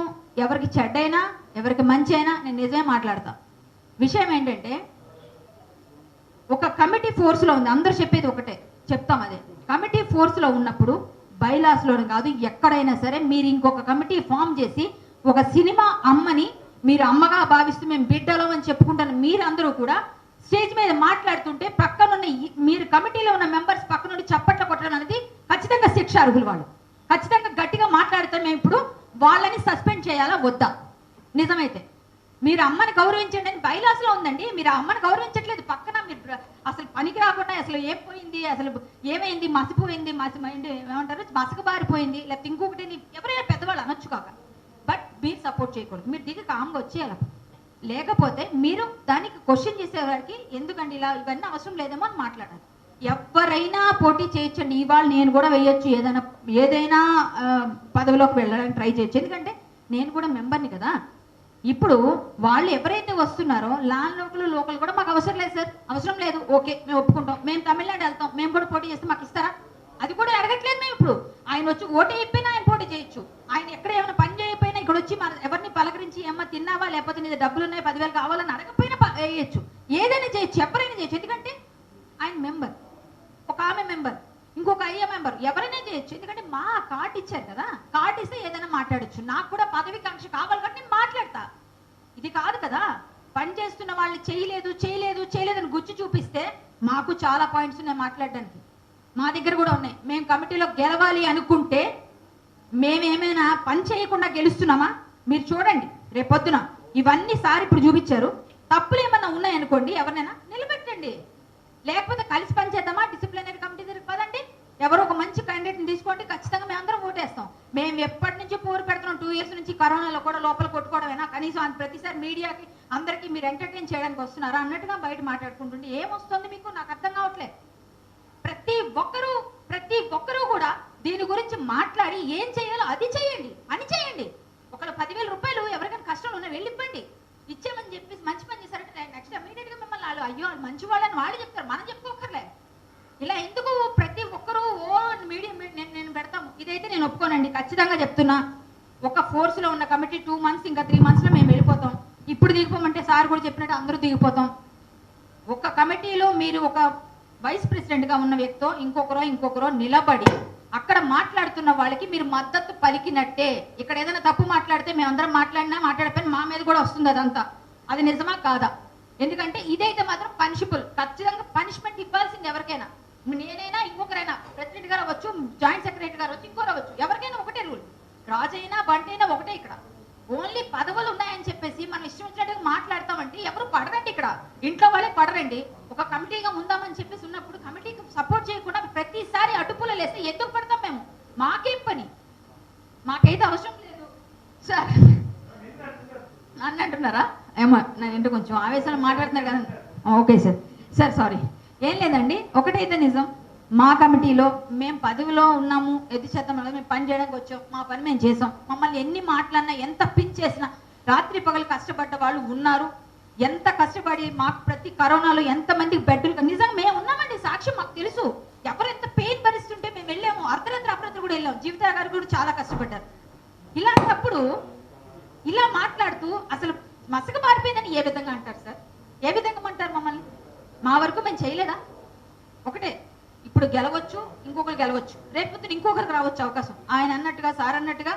ఎవరికి చెడ్డైనా ఎవరికి మంచి అయినా నేను నిజమే మాట్లాడతా. విషయం ఏంటంటే ఒక కమిటీ ఫోర్స్లో ఉంది, అందరూ చెప్పేది ఒకటే చెప్తాం. అదే కమిటీ ఫోర్స్లో ఉన్నప్పుడు బైలాస్లోనే కాదు ఎక్కడైనా సరే మీరు ఇంకొక కమిటీ ఫామ్ చేసి ఒక సినిమా అమ్మని మీరు అమ్మగా భావిస్తూ మేము బిడ్డలో అని చెప్పుకుంటాను. మీరందరూ కూడా స్టేజ్ మీద మాట్లాడుతుంటే పక్కనున్న మీరు కమిటీలో ఉన్న మెంబర్స్ పక్క నుండి చప్పట్లు కొట్టడం అనేది ఖచ్చితంగా శిక్ష అర్హులు. వాళ్ళు ఖచ్చితంగా గట్టిగా మాట్లాడితే మేము ఇప్పుడు వాళ్ళని సస్పెండ్ చేయాలా వద్దా? నిజమైతే మీరు అమ్మని గౌరవించండి అని బైలాస్లో ఉందండి. మీరు అమ్మని గౌరవించట్లేదు. పక్కన మీరు అసలు పనికి రాకుండా అసలు ఏం పోయింది, అసలు ఏమైంది, మసిపోయింది, ఏమంటారు మసక బారిపోయింది, లేకపోతే ఇంకొకటి ఎవరైనా పెద్దవాళ్ళు అనొచ్చు కాక. బట్ మీరు సపోర్ట్ చేయకూడదు. మీరు దిగి కామ్గా వచ్చేయాలి. లేకపోతే మీరు దానికి క్వశ్చన్ చేసేవారికి ఎందుకండి ఇలా ఇవన్నీ అవసరం లేదేమో అని మాట్లాడాలి. ఎవరైనా పోటీ చేయొచ్చండి. ఇవాళ నేను కూడా వేయొచ్చు, ఏదైనా పదవిలోకి వెళ్ళడానికి ట్రై చేయొచ్చు. ఎందుకంటే నేను కూడా మెంబర్ని కదా. ఇప్పుడు వాళ్ళు ఎవరైతే వస్తున్నారో లోకల్ కూడా మాకు అవసరం లేదు సార్, అవసరం లేదు, ఓకే మేము ఒప్పుకుంటాం, మేము తమిళనాడు వెళ్తాం, మేము కూడా పోటీ చేస్తే మాకు ఇస్తారా? అది కూడా అడగట్లేదు మేము. ఇప్పుడు ఆయన వచ్చి ఓటు అయిపోయినా ఆయన పోటీ చేయొచ్చు. ఆయన ఎక్కడ ఏమైనా పని చేయకపోయినా ఇక్కడ వచ్చి మన ఎవరిని పలకరించి ఏమన్నా తిన్నావా లేకపోతే నీ డబ్బులు ఉన్నాయి 10,000 కావాలని అడగకపోయినా వేయచ్చు. ఏదైనా చేయొచ్చు, ఎవరైనా చేయొచ్చు. ఎందుకంటే ఆయన మెంబర్, ఒక ఆమె మెంబర్, ఇంకొక అయ్యే మెంబర్, ఎవరైనా చేయొచ్చు. ఎందుకంటే మా కార్డు ఇచ్చారు కదా, కార్డు ఇస్తే ఏదైనా మాట్లాడచ్చు. నాకు కూడా పదవి కాంక్ష కావాలి కాబట్టి నేను మాట్లాడతా. ఇది కాదు కదా పని చేస్తున్న వాళ్ళు చేయలేదు అని గుచ్చి చూపిస్తే మాకు చాలా పాయింట్స్ ఉన్నాయి మాట్లాడడానికి. మా దగ్గర కూడా ఉన్నాయి. మేము కమిటీలో గెలవాలి అనుకుంటే మేమేమైనా పని చేయకుండా గెలుస్తున్నామా? మీరు చూడండి రేపొద్దున ఇవన్నీ సార్ ఇప్పుడు చూపించారు. తప్పులు ఏమన్నా ఉన్నాయనుకోండి ఎవరినైనా నిలబెట్టండి. లేకపోతే కలిసి పనిచేద్దామా? డిసిప్లినరీ కమిటీ దగ్గరికి పదండి, ఎవరో ఒక మంచి క్యాండిడేట్ని తీసుకోండి, ఖచ్చితంగా మేము అందరం ఓటేస్తాం. మేము ఎప్పటి నుంచి పోరు పెడుతున్నాం, 2 years నుంచి కరోనాలో కూడా లోపల కొట్టుకోవడమేనా? కనీసం ప్రతిసారి మీడియాకి అందరికీ మీరు ఎంటర్టైన్ చేయడానికి వస్తున్నారా అన్నట్టుగా బయట మాట్లాడుకుంటుంటే ఏమొస్తుంది మీకు? నాకు అర్థం కావట్లేదు. ప్రతి ఒక్కరూ కూడా దీని గురించి మాట్లాడి ఏం చేయాలో అది చేయండి, పని చేయండి. ఒకళ్ళు 10,000 రూపాయలు ఎవరికైనా కష్టంలో ఉన్నా వెళ్ళివ్వండి. ఇచ్చామని చెప్పేసి మంచి పని చేశారంటే నెక్స్ట్ ఇమీడియట్గా మిమ్మల్ని వాళ్ళు అయ్యో మంచి వాళ్ళని వాళ్ళు చెప్తారు, మనం చెప్పుకోకర్లే. ఇలా ఎందుకు ప్రతి ఒక్కరూ మీడియా నేను పెడతాము? ఇదైతే నేను ఒప్పుకోనండి, ఖచ్చితంగా చెప్తున్నా. ఒక ఫోర్స్లో ఉన్న కమిటీ 2 months ఇంకా 3 monthsలో మేము వెళ్ళిపోతాం. ఇప్పుడు దిగిపోమంటే సార్ కూడా చెప్పినట్టు అందరూ దిగిపోతాం. ఒక కమిటీలో మీరు ఒక వైస్ ప్రెసిడెంట్గా ఉన్న వ్యక్తితో ఇంకొకరో నిలబడి అక్కడ మాట్లాడుతున్న వాళ్ళకి మీరు మద్దతు పలికినట్టే. ఇక్కడ ఏదైనా తప్పు మాట్లాడితే మేమందరం మాట్లాడిపోయినా మా మీద కూడా వస్తుంది అదంతా. అది నిజమా కాదా? ఎందుకంటే ఇదైతే మాత్రం పనిషబుల్, ఖచ్చితంగా పనిష్మెంట్ ఇవ్వాల్సింది ఎవరికైనా. నేనైనా ఇంకొకరైనా ప్రెసిడెంట్ గారు అవ్వచ్చు, జాయింట్ సెక్రటరీ గారు అవ్వచ్చు, ఇంకోరు అవ్వచ్చు, ఎవరికైనా ఒకటే రూల్. రాజైనా బంటైనా ఒకటే. ఇక్కడ ఓన్లీ పదవులు ఉన్నాయని చెప్పేసి మనం ఇష్టం వచ్చినట్టుగా మాట్లాడతామంటే ఎవరు పడరండి. ఇక్కడ ఇంట్లో వాళ్ళే పడరండి. ఒక కమిటీగా ఉందామని చెప్పేసి ఉన్నప్పుడు కమిటీకి సపోర్ట్ చేయకుండా ప్రతిసారి అటుపులు లేస్తే ఎందుకు పడతాం మేము? మాకేం పని? మాకైతే అవసరం లేదు సార్. నన్ను అంటున్నారా? ఏమో నేను ఏంటో కొంచెం ఆవేశంలో మాట్లాడుతున్నారు కదా. Okay sir. సార్ సారీ, ఏం లేదండి. ఒకటైతే నిజం, మా కమిటీలో మేము పదవిలో ఉన్నాము, ఎది శాతం మేము పని చేయడానికి వచ్చాం, మా పని మేము చేసాం. మమ్మల్ని ఎన్ని మాట్లాడినా, ఎంత పిచ్ చేసినా, రాత్రి పగలు కష్టపడ్డ వాళ్ళు ఉన్నారు. ఎంత కష్టపడి మాకు ప్రతి కరోనాలో ఎంతమందికి బెడ్లు, నిజంగా మేము ఉన్నామండి, సాక్ష్యం మాకు తెలుసు. ఎవరు ఎంత పెయిన్ భరిస్తుంటే మేము వెళ్ళాము, అర్ధరాత్రి కూడా వెళ్ళాము. జీవిత గారు కూడా చాలా కష్టపడ్డారు. ఇలాంటప్పుడు ఇలా మాట్లాడుతూ అసలు మసక మారిపోయిందని ఏ విధంగా అంటారు సార్? ఏ విధంగా అంటారు మమ్మల్ని? మా వరకు మేము చేయలేదా? ఒకటే, ఇప్పుడు గెలవచ్చు, ఇంకొకరు గెలవచ్చు, రేపు పొద్దున ఇంకొకరికి రావచ్చు అవకాశం. ఆయన అన్నట్టుగా, సార్ అన్నట్టుగా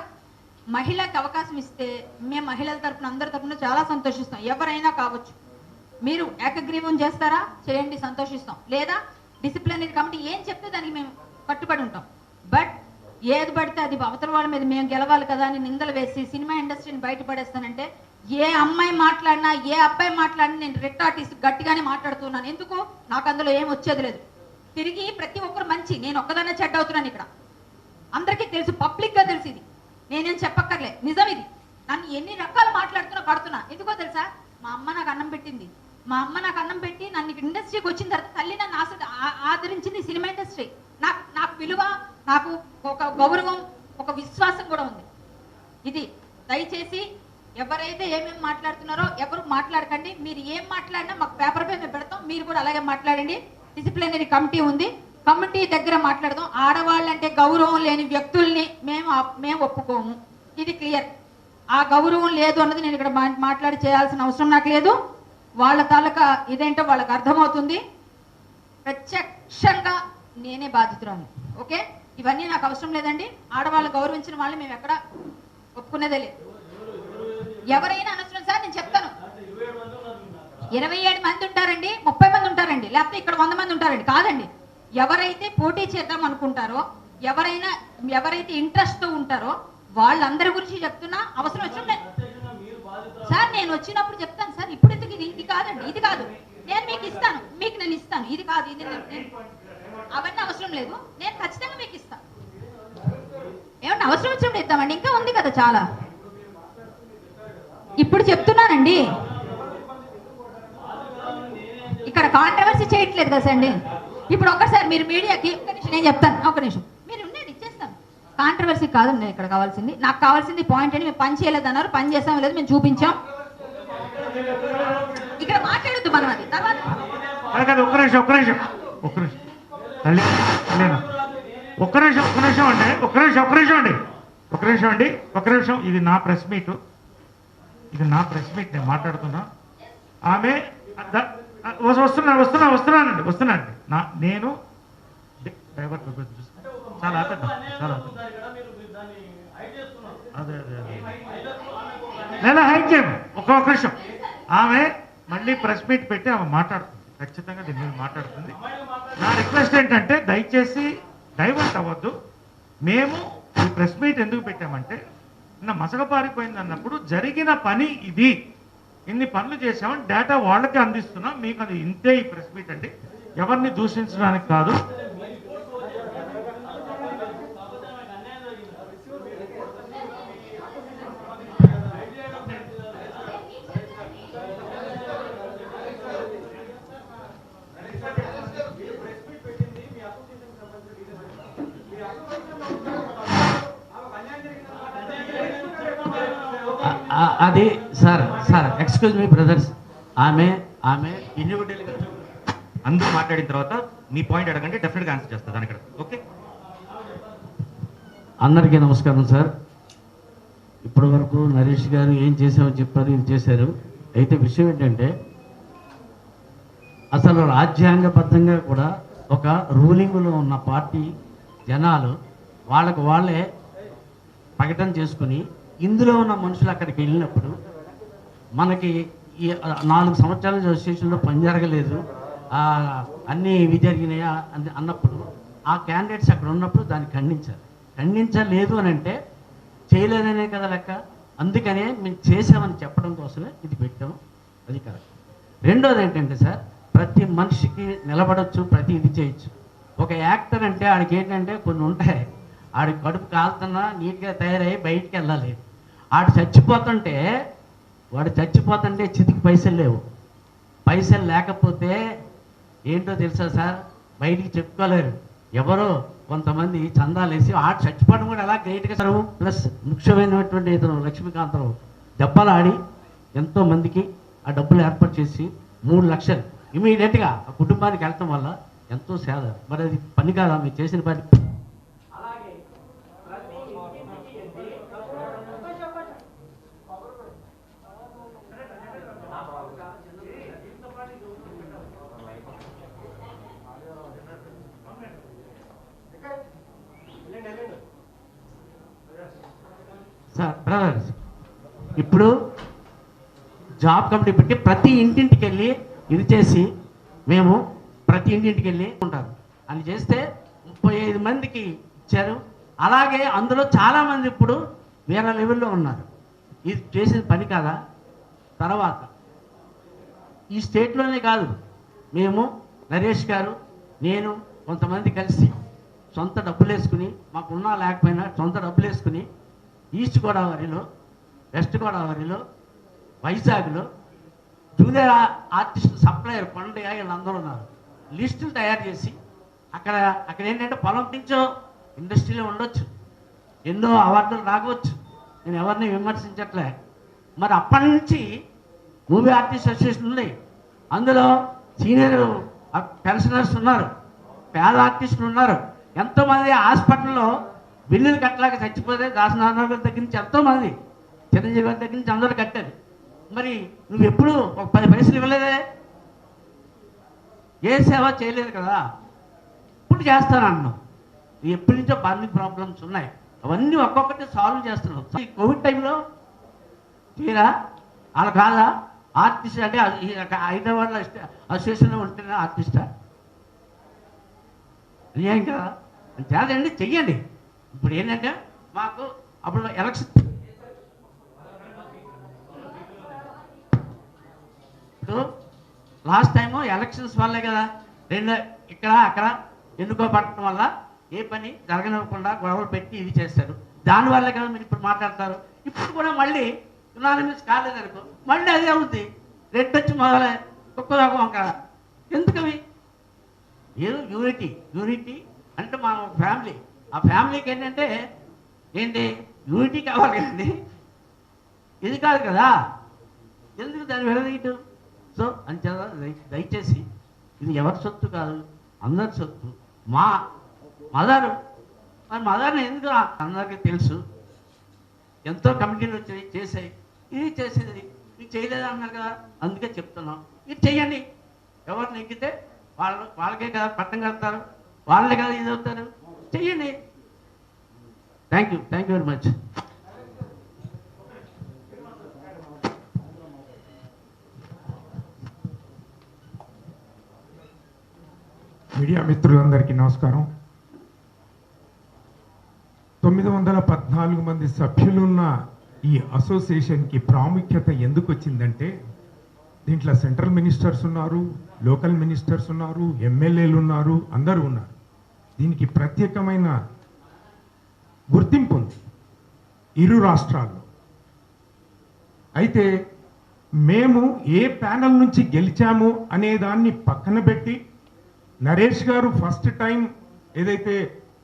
మహిళకి అవకాశం ఇస్తే మేము మహిళల తరపున, అందరి తరపున చాలా సంతోషిస్తాం. ఎవరైనా కావచ్చు. మీరు ఏకగ్రీవం చేస్తారా? చేయండి, సంతోషిస్తాం. లేదా డిసిప్లినరీ కమిటీ ఏం చెప్తే దానికి మేము కట్టుబడి ఉంటాం. బట్ ఏది పడితే అది అవతల వాళ్ళ మీద మేము గెలవాలి కదా అని నిందలు వేసి సినిమా ఇండస్ట్రీని బయటపడేస్తానంటే, ఏ అమ్మాయి మాట్లాడినా, ఏ అబ్బాయి మాట్లాడినా నేను రెట్టాటిస్తూ గట్టిగానే మాట్లాడుతున్నాను. ఎందుకు? నాకు అందులో ఏం వచ్చేది లేదు. తిరిగి ప్రతి ఒక్కరు మంచి, నేను ఒక్కదాన్నే చెడ్డ అవుతున్నాను ఇక్కడ. అందరికీ తెలుసు, పబ్లిక్గా తెలుసు. ఇది నేనేం చెప్పక్కర్లే, నిజం ఇది. నన్ను ఎన్ని రకాలు మాట్లాడుతున్నా పడుతున్నా. ఎందుకో తెలుసా? మా అమ్మ నాకు అన్నం పెట్టింది. మా అమ్మ నాకు అన్నం పెట్టి నన్ను ఇండస్ట్రీకి వచ్చిన తర్వాత తల్లి నన్ను ఆదరించింది సినిమా ఇండస్ట్రీ. నాకు విలువ, నాకు ఒక గౌరవం, ఒక విశ్వాసం కూడా ఉంది. ఇది దయచేసి ఎవరైతే ఏమేమి మాట్లాడుతున్నారో ఎవరు మాట్లాడకండి. మీరు ఏం మాట్లాడినా మాకు పేపర్ పై మేము పెడతాం, మీరు కూడా అలాగే మాట్లాడండి. డిసిప్లినరీ కమిటీ ఉంది, కమిటీ దగ్గర మాట్లాడదాం. ఆడవాళ్ళంటే గౌరవం లేని వ్యక్తుల్ని మేము ఒప్పుకోము. ఇది క్లియర్. ఆ గౌరవం లేదు అన్నది నేను ఇక్కడ మాట్లాడి చేయాల్సిన అవసరం నాకు లేదు. వాళ్ళ తాలూకా ఇదేంటో వాళ్ళకి అర్థమవుతుంది. ప్రత్యక్షంగా నేనే బాధితురాను. ఓకే, ఇవన్నీ నాకు అవసరం లేదండి. ఆడవాళ్ళని గౌరవించిన వాళ్ళని మేము ఎక్కడ ఒప్పుకునేదే లేదు. ఎవరైనా అనవసరం సార్, నేను చెప్తాను. 27 మంది ఉంటారండి, 30 మంది ఉంటారండి, లేకపోతే ఇక్కడ 100 మంది ఉంటారండి. కాదండి, ఎవరైతే పోటీ చేద్దాం అనుకుంటారో, ఎవరైతే ఇంట్రెస్ట్ తో ఉంటారో వాళ్ళందరి గురించి చెప్తున్నా. అవసరం వచ్చినప్పుడు సార్ నేను వచ్చినప్పుడు చెప్తాను సార్. ఇప్పుడు ఎందుకు ఇది కాదండి, ఇది కాదు, నేను మీకు ఇస్తాను, మీకు నేను ఇస్తాను, ఇది కాదు, ఇది అవన్నీ అవసరం లేదు. నేను ఖచ్చితంగా మీకు ఇస్తాను. ఏమన్నా అవసరం వచ్చినప్పుడు ఇద్దామండి, ఇంకా ఉంది కదా చాలా. ఇప్పుడు చెప్తున్నానండి, ఇక్కడ కాంట్రవర్సీ చేయట్లేదు కదా అండి. ఇప్పుడు ఒక్కసారి మీరు మీడియాకి ఒక్క నిమిషం నేను చెప్తాను, ఒక్క నిమిషం మీరు ఉండేది ఇచ్చేస్తాను. కాంట్రవర్సీ కాదండి ఇక్కడ కావాల్సింది. నాకు కావాల్సింది పాయింట్ అని, మేము పని చేయలేదు అన్నారు, పని చేసాం లేదు మేము చూపించాం. ఇక్కడ మాట్లాడొద్దు మనం అది తర్వాత. ఒక్క నిమిషం ఇది నా ప్రెస్ మీట్, నేను మాట్లాడుతున్నా. ఆమె వస్తున్నానండి. నేను డైవర్ట్ చాలా లేదా హైట్ చేయము. ఒక్క నిమిషం. ఆమె మళ్ళీ ప్రెస్ మీట్ పెట్టి ఆమె మాట్లాడుతుంది, ఖచ్చితంగా దీని మీద మాట్లాడుతుంది. నా రిక్వెస్ట్ ఏంటంటే దయచేసి డైవర్ట్ అవ్వద్దు. మేము ఈ ప్రెస్ మీట్ ఎందుకు పెట్టామంటే, నిన్న మసకపారిపోయింది అన్నప్పుడు జరిగిన పని ఇది, ఇన్ని పనులు చేసామని డేటా వాళ్ళకి అందిస్తున్నాం. మీకు అది ఇంతే ఈ ప్రెస్ మీట్ అండి, ఎవరిని దూషించడానికి కాదు. అది సార్ ఎక్స్క్యూజ్ మీ బ్రదర్స్, ఆమె ఇండివిజువల్గా అందరూ మాట్లాడిన తర్వాత మీ పాయింట్ అడగండి, డెఫినెట్గా ఆన్సర్ చేస్తా దానికి. ఓకే, అందరికీ నమస్కారం సార్. ఇప్పటి వరకు నరేష్ గారు ఏం చేసామని చెప్పారు, ఇది చేశారు. అయితే విషయం ఏంటంటే, అసలు రాజ్యాంగబద్ధంగా కూడా ఒక రూలింగ్లో ఉన్న పార్టీ జనాలు వాళ్ళే ప్రకటన చేసుకుని ఇందులో ఉన్న మనుషులు అక్కడికి వెళ్ళినప్పుడు మనకి ఈ 4 సంవత్సరాల అసోసియేషన్లో పని జరగలేదు, అన్నీ ఇవి జరిగినాయా అని అన్నప్పుడు ఆ క్యాండిడేట్స్ అక్కడ ఉన్నప్పుడు దాన్ని ఖండించలేదు అని అంటే చేయలేదనే కదా లెక్క. అందుకనే మేము చేసామని చెప్పడం కోసమే ఇది పెట్టాము, అది కరెక్ట్. రెండోది ఏంటంటే సార్, ప్రతి మనిషికి నిలబడవచ్చు, ప్రతి ఇది చేయొచ్చు. ఒక యాక్టర్ అంటే ఆడికి ఏంటంటే కొన్ని ఉంటాయి, ఆడి కడుపు కాలుతున్నా నీట్గా తయారై బయటికి వెళ్ళాలి. ఆడు చచ్చిపోతుంటే చితికి పైసలు లేవు. పైసలు లేకపోతే ఏంటో తెలుసా సార్, బయటికి చెప్పుకోలేరు. ఎవరో కొంతమంది చందాలు వేసి ఆడు చచ్చిపోవడం కూడా ఎలా గ్రేట్గా సార్. ప్లస్ ముఖ్యమైనటువంటి ఇతను లక్ష్మీకాంతరావు దెబ్బలు ఆడి ఎంతోమందికి ఆ డబ్బులు ఏర్పాటు చేసి 3 లక్షలు ఇమీడియట్గా ఆ కుటుంబానికి వెళ్ళటం వల్ల ఎంతో సేద. మరి అది పని కాదా మీరు చేసిన పని? సార్ బ్రదర్స్, ఇప్పుడు జాబ్ కమిటీ పెట్టి ప్రతి ఇంటింటికి వెళ్ళి ఇది చేసి మేము ప్రతి ఇంటింటికి వెళ్ళి ఉంటారు అని చేస్తే 35 మందికి ఇచ్చారు. అలాగే అందులో చాలామంది ఇప్పుడు వేరే లెవెల్లో ఉన్నారు. ఇది చేసిన పని కాదా? తర్వాత ఈ స్టేట్లోనే కాదు, మేము నరేష్ గారు నేను కొంతమంది కలిసి సొంత డబ్బులు వేసుకుని, మాకున్నా లేకపోయినా సొంత డబ్బులు వేసుకుని ఈస్ట్ గోదావరిలో, వెస్ట్ గోదావరిలో, వైజాగ్లో జూనియర్ ఆర్టిస్ట్ సప్లయర్ కొండయ్య వీళ్ళందరూ ఉన్నారు. లిస్టులు తయారు చేసి అక్కడ ఏంటంటే పొలం నుంచో ఇండస్ట్రీలో ఉండొచ్చు, ఎన్నో అవార్డులు రావచ్చు, నేను ఎవరిని విమర్శించట్లే. మరి అప్పటి నుంచి మూవీ ఆర్టిస్ట్ అసోసియేషన్ ఉంది, అందులో సీనియర్ పెన్షనర్స్ ఉన్నారు, పేద ఆర్టిస్టులు ఉన్నారు. ఎంతోమంది హాస్పిటల్లో బిల్లులు కట్టలేక చచ్చిపోతే దాసనారాయణ గారి దగ్గర నుంచి ఎంతోమంది, చిరంజీవి గారి దగ్గర నుంచి అందరూ కట్టారు. మరి నువ్వు ఎప్పుడు ఒక 10 పైసలు ఇవ్వలేదే, ఏ సేవ చేయలేదు కదా, ఇప్పుడు చేస్తానన్నావు. ఎప్పటి నుంచో బర్నింగ్ ప్రాబ్లమ్స్ ఉన్నాయి, అవన్నీ ఒక్కొక్కటి సాల్వ్ చేస్తున్నావు. ఈ కోవిడ్ టైంలో తీరా వాళ్ళు కాదా ఆర్టిస్ట్ అంటే హైదరాబాద్లో అసోసియేషన్లో ఉంటున్న ఆర్టిస్టా? అన్యాయం కదా. చేదండి, చెయ్యండి. ఇప్పుడు ఏంటంటే మాకు అప్పుడు ఎలక్షన్, ఇప్పుడు లాస్ట్ టైము ఎలక్షన్స్ వల్లే కదా ఇక్కడ అక్కడ ఎన్నుకోబడటం వల్ల ఏ పని జరగనివ్వకుండా గొడవలు పెట్టి ఇది చేస్తారు. దానివల్లే కదా మీరు ఇప్పుడు మాట్లాడతారు. ఇప్పుడు కూడా మళ్ళీ యునానిమస్ కాలేదనుకో మళ్ళీ అదే అవుద్ది, రెడ్ వచ్చి మొదలై ఒక్కదాకా వంక. ఎందుకు అవి? ఏదో యూనిటీ అంటే మా ఫ్యామిలీ, ఆ ఫ్యామిలీకి ఏంటంటే ఏంటి యూనిటీ కావాలి కదండి, ఇది కాదు కదా, ఎందుకు దాన్ని విడదీయటం? సో అంచేత దయచేసి ఇది ఎవరి సొత్తు కాదు, అందరి సొత్తు. మా మదరు, మరి మదర్ని ఎందుకు అందరికీ తెలుసు, ఎంతో కమిటీలు వచ్చాయి చేసాయి, ఇది చేసేది ఇది చేయలేదు అన్నారు కదా, అందుకే చెప్తున్నాం ఇది చెయ్యండి. ఎవరు నెగ్గితే వాళ్ళకే కదా పట్టం కడతారు, వాళ్ళే కదా ఇది అవుతారు, చెయ్యండి. Thank you very much. Media మిత్రులందరికీ నమస్కారం. 914 మంది సభ్యులున్న ఈ అసోసియేషన్కి ప్రాముఖ్యత ఎందుకు వచ్చిందంటే, దీంట్లో సెంట్రల్ మినిస్టర్స్ ఉన్నారు, లోకల్ మినిస్టర్స్ ఉన్నారు, ఎమ్మెల్యేలు ఉన్నారు, అందరూ ఉన్నారు. దీనికి ప్రత్యేకమైన గుర్తింపు ఉంది ఇరు రాష్ట్రాల్లో. అయితే మేము ఏ ప్యానల్ నుంచి గెలిచాము అనే దాన్ని పక్కన పెట్టి, నరేష్ గారు ఫస్ట్ టైం ఏదైతే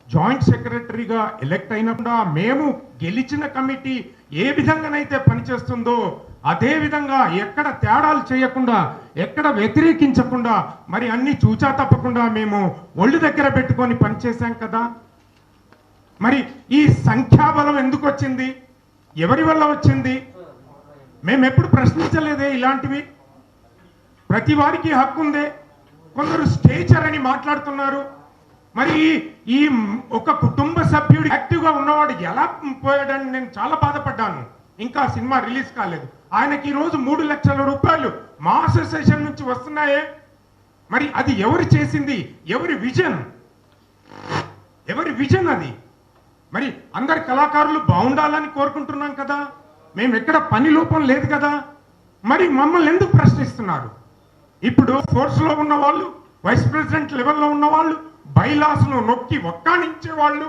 జాయింట్ సెక్రటరీగా ఎలక్ట్ అయినప్పుడు మేము గెలిచిన కమిటీ ఏ విధంగానైతే పనిచేస్తుందో అదే విధంగా ఎక్కడ తేడాలు చేయకుండా, ఎక్కడ వ్యతిరేకించకుండా, మరి అన్ని చూచా తప్పకుండా మేము ఒళ్ళు దగ్గర పెట్టుకొని పనిచేశాం కదా. మరి ఈ సంఖ్యాబలం ఎందుకు వచ్చింది, ఎవరి వల్ల వచ్చింది? మేము ఎప్పుడు ప్రశ్నించలేదే ఇలాంటివి. ప్రతి వారికి హక్కు ఉందే. కొందరు స్టేచర్ అని మాట్లాడుతున్నారు. మరి ఈ ఒక కుటుంబ సభ్యుడు యాక్టివ్గా ఉన్నవాడు ఎలా పోయాడని నేను చాలా బాధపడ్డాను. ఇంకా సినిమా రిలీజ్ కాలేదు. ఆయనకి ఈరోజు 3 లక్షల రూపాయలు మా అసోసియేషన్ నుంచి వస్తున్నాయే. మరి అది ఎవరు చేసింది? ఎవరి విజన్ అది? మరి అందరి కళాకారులు బాగుండాలని కోరుకుంటున్నాం కదా, మేము ఎక్కడ పని లోపం లేదు కదా. మరి మమ్మల్ని ఎందుకు ప్రశ్నిస్తున్నారు? ఇప్పుడు ఫోర్స్లో ఉన్న వాళ్ళు, వైస్ ప్రెసిడెంట్ లెవెల్లో ఉన్న వాళ్ళు, బైలాస్ను నొక్కి ఒక్కానించే వాళ్ళు,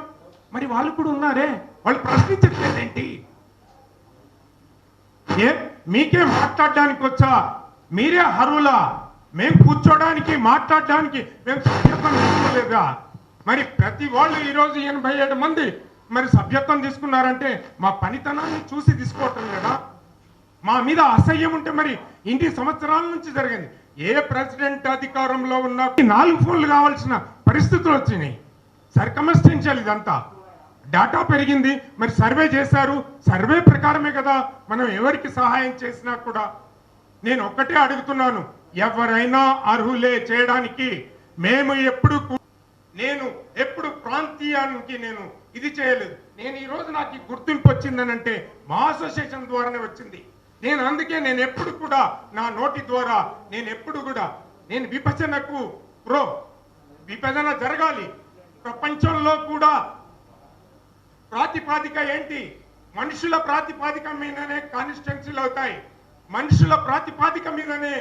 మరి వాళ్ళు కూడా ఉన్నారే, వాళ్ళు ప్రశ్నించట్లేదేంటి? ఏ మీకే మాట్లాడడానికి వచ్చా? మీరే అర్హులా? మేము కూర్చోడానికి మాట్లాడడానికి మేము సభ్యత్వం తీసుకోలేదా? మరి ప్రతి వాళ్ళు ఈరోజు 87 మంది మరి సభ్యత్వం తీసుకున్నారంటే మా పనితనాన్ని చూసి తీసుకోవటం లేదా? మా మీద అసహ్యం ఉంటే మరి ఇన్ని సంవత్సరాల నుంచి జరిగింది. ఏ ప్రెసిడెంట్ అధికారంలో ఉన్న 4 ఫోన్లు కావాల్సిన పరిస్థితులు వచ్చినాయి. సర్కమస్టెన్షియల్ ఇదంతా. డేటా పెరిగింది, మరి సర్వే చేశారు, సర్వే ప్రకారమే కదా మనం ఎవరికి సహాయం చేసినా కూడా. నేను ఒక్కటే అడుగుతున్నాను, ఎవరైనా అర్హులే చేయడానికి. నేను ఎప్పుడు ప్రాంతీయానికి నేను ఇది చేయలేదు. నేను ఈ రోజు నాకు ఈ గుర్తింపు వచ్చిందనంటే మా అసోసియేషన్ ద్వారానే వచ్చింది. అందుకే నేను ఎప్పుడు కూడా నా నోటి ద్వారా నేను విభజనకు విభజన జరగాలి. ప్రపంచంలో కూడా ప్రాతిపాదిక ఏంటి? మనుషుల ప్రాతిపాదిక మీదనే కాన్స్టిట్యున్సీలు అవుతాయి, మనుషుల ప్రాతిపాదిక మీదనే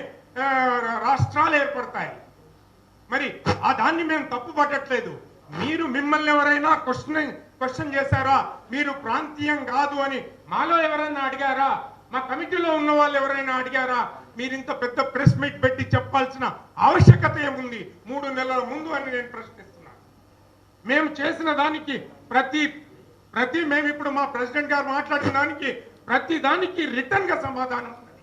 రాష్ట్రాలు ఏర్పడతాయి. మరి ఆ దాన్ని మేము తప్పు పట్టట్లేదు. మిమ్మల్ని ఎవరైనా క్వశ్చన్ చేశారా? మీరు ప్రాంతీయం కాదు అని మాలో ఎవరైనా అడిగారా? మా కమిటీలో ఉన్న వాళ్ళు ఎవరైనా అడిగారా? మీరు ఇంత పెద్ద ప్రెస్ మీట్ పెట్టి చెప్పాల్సిన ఆవశ్యకత ఏముంది 3 నెలల ముందు అని నేను ప్రశ్నిస్తున్నాను. మేము చేసిన దానికి మేము ఇప్పుడు మా ప్రెసిడెంట్ గారు మాట్లాడిన దానికి ప్రతి దానికి రిటర్న్ గా సమాధానం ఉన్నది.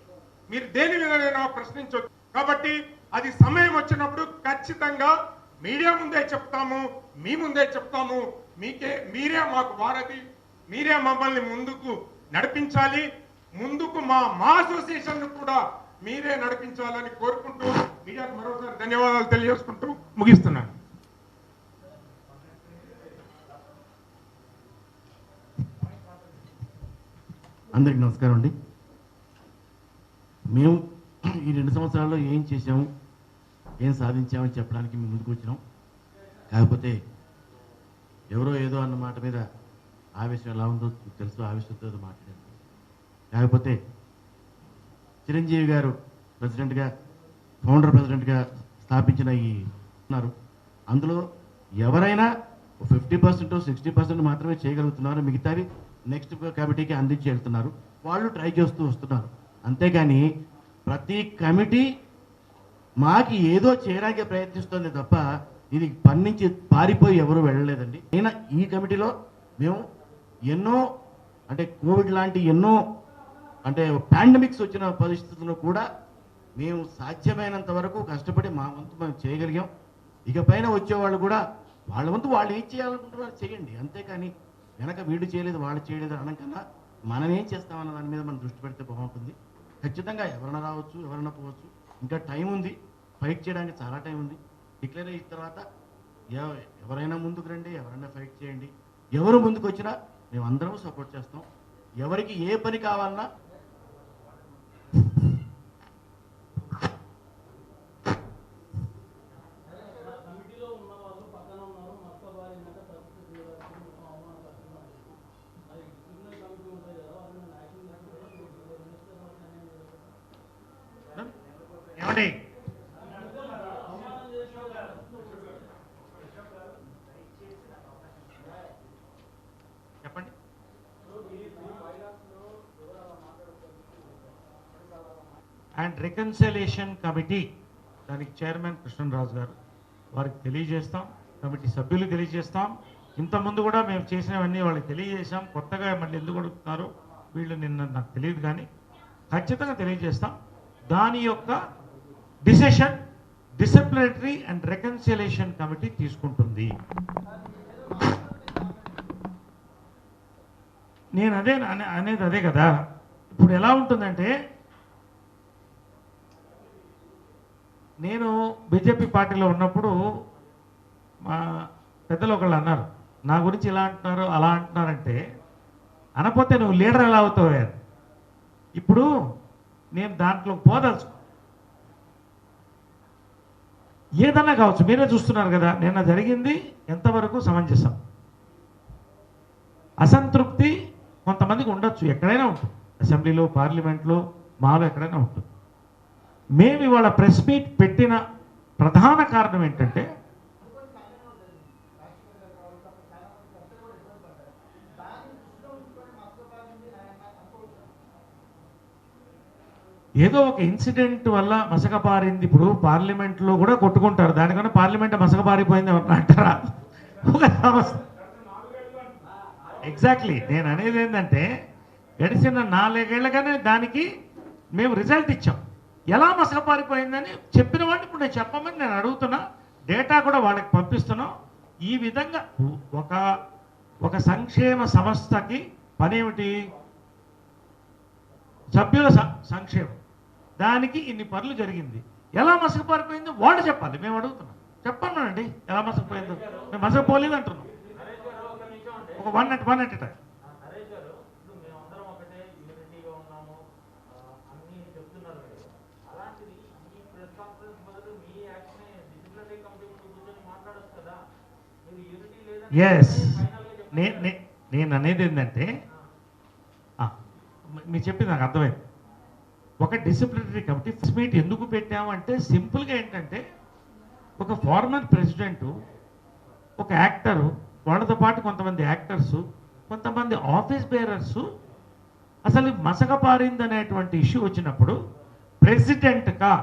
మీరు దేని మీద ప్రశ్నించవచ్చు. కాబట్టి అది సమయం వచ్చినప్పుడు ఖచ్చితంగా మీడియా ముందే చెప్తాము, మీ ముందే చెప్తాము. మీరే మాకు వారధి, మీరే మమ్మల్ని ముందుకు నడిపించాలి. ముందుకు మా అసోసియేషన్ కూడా మీరే నడిపించాలని కోరుకుంటూ మీడియాకు మరోసారి ధన్యవాదాలు తెలియజేసుకుంటూ ముగిస్తున్నాను. అందరికి నమస్కారం అండి. మేము ఈ 2 సంవత్సరాల్లో ఏం చేసాము, ఏం సాధించామని చెప్పడానికి మేము ముందుకు వచ్చినాం. కాకపోతే ఎవరో ఏదో అన్న మాట మీద ఆవేశం ఎలా ఉందో తెలుసు, ఆవేశంతో మాట్లాడారు. కాకపోతే చిరంజీవి గారు ప్రెసిడెంట్గా, ఫౌండర్ ప్రెసిడెంట్గా స్థాపించిన ఉన్నారు. అందులో ఎవరైనా 50% 60% మాత్రమే చేయగలుగుతున్నారు. మిగతావి నెక్స్ట్ కమిటీకి అందించి వెళ్తున్నారు. వాళ్ళు ట్రై చేస్తూ వస్తున్నారు. అంతేగాని ప్రతి కమిటీ మాకు ఏదో చేయడానికి ప్రయత్నిస్తుంది తప్ప ఇది పని నుంచి పారిపోయి ఎవరు వెళ్ళలేదండి. అయినా ఈ కమిటీలో మేము ఎన్నో కోవిడ్ లాంటి ఎన్నో పాండమిక్స్ వచ్చిన పరిస్థితుల్లో కూడా మేము సాధ్యమైనంత వరకు కష్టపడి మా వంతు మేము చేయగలిగాం. ఇకపైన వచ్చేవాళ్ళు కూడా వాళ్ళ వంతు వాళ్ళు ఏం చేయాలనుకుంటున్నారు చేయండి. అంతేకాని వెనక వీడు చేయలేదు వాళ్ళు చేయలేదు అనకన్నా మనం ఏం చేస్తామన్న దాని మీద మనం దృష్టి పెడితే బాగుంటుంది. ఖచ్చితంగా ఎవరైనా రావచ్చు, ఎవరైనా పోవచ్చు. ఇంకా టైం ఉంది, ఫైట్ చేయడానికి చాలా టైం ఉంది. డిక్లేర్ అయిన తర్వాత ఎవరైనా ముందుకు రండి, ఎవరైనా ఫైట్ చేయండి. ఎవరు ముందుకు వచ్చినా మేము అందరం సపోర్ట్ చేస్తాం. ఎవరికి ఏ పని కావాలన్నా ఏమండి చెప్పండి. అండ్ రికన్సిలియేషన్ కమిటీ దానికి చైర్మన్ కృష్ణరాజు గారు, వారికి తెలియజేస్తాం, కమిటీ సభ్యులు తెలియజేస్తాం. ఇంతకుముందు కూడా మేము చేసినవన్నీ వాళ్ళకి తెలియజేసాం. కొత్తగా మళ్ళీ ఎందుకు అడుగుతున్నారు వీళ్ళు నిన్న నాకు తెలియదు, కానీ ఖచ్చితంగా తెలియజేస్తాం. దాని యొక్క decision disciplinary and reconciliation committee తీసుకుంటుంది. నేను అనేది అదే కదా. ఇప్పుడు ఎలా ఉంటుందంటే, నేను బీజేపీ పార్టీలో ఉన్నప్పుడు మా పెద్దలు ఒకళ్ళు అన్నారు, నా గురించి ఇలా అంటున్నారు అలా అంటున్నారంటే, అనపోతే నువ్వు లీడర్ ఎలా అవుతావు? ఇప్పుడు నేను దాంట్లో పోదలుచు, ఏదన్నా కావచ్చు, మీరే చూస్తున్నారు కదా నిన్న జరిగింది ఎంతవరకు సమంజసం. అసంతృప్తి కొంతమందికి ఉండొచ్చు, ఎక్కడైనా ఉంటుంది, అసెంబ్లీలో, పార్లమెంట్లో, మాలో ఎక్కడైనా ఉంటుంది. మేము ఇవాళ ప్రెస్ మీట్ పెట్టిన ప్రధాన కారణం ఏంటంటే, ఏదో ఒక ఇన్సిడెంట్ వల్ల మసకబారింది. ఇప్పుడు పార్లమెంట్లో కూడా కొట్టుకుంటారు, దానికన్నా పార్లమెంట్ మసకబారిపోయింది ఎవరన్నా అంటారా? ఒక సమస్య. ఎగ్జాక్ట్లీ నేను అనేది ఏంటంటే గడిచిన 4 ఏళ్ళగానే దానికి మేము రిజల్ట్ ఇచ్చాం. ఎలా మసకబారిపోయిందని చెప్పిన వాడిని ఇప్పుడు నేను చెప్పమని నేను అడుగుతున్నా. డేటా కూడా వాళ్ళకి పంపిస్తున్నాం. ఈ విధంగా ఒక సంక్షేమ సంస్థకి పనేమిటి? సభ్యుల సంక్షేమం. దానికి ఇన్ని పనులు జరిగింది. ఎలా మసకపారిపోయిందో వాళ్ళు చెప్పాలి. మేము అడుగుతున్నాం, చెప్పన్నానండి ఎలా మసకపోయిందో. మేము మసకపోలేదు అంటున్నాం. ఒక వన్ అట్ టైం. ఎస్, నేను అనేది ఏంటంటే మీరు చెప్పింది నాకు అర్థమైంది. ఒక డిసిప్లినరీ కమిటీ మీట్ ఎందుకు పెట్టామంటే సింపుల్గా ఏంటంటే ఒక ఫార్మర్ ప్రెసిడెంటు, ఒక యాక్టరు, వాళ్ళతో పాటు కొంతమంది యాక్టర్సు, కొంతమంది ఆఫీస్ బేరర్సు అసలు మసకపారింది అనేటువంటి ఇష్యూ వచ్చినప్పుడు ప్రెసిడెంట్గా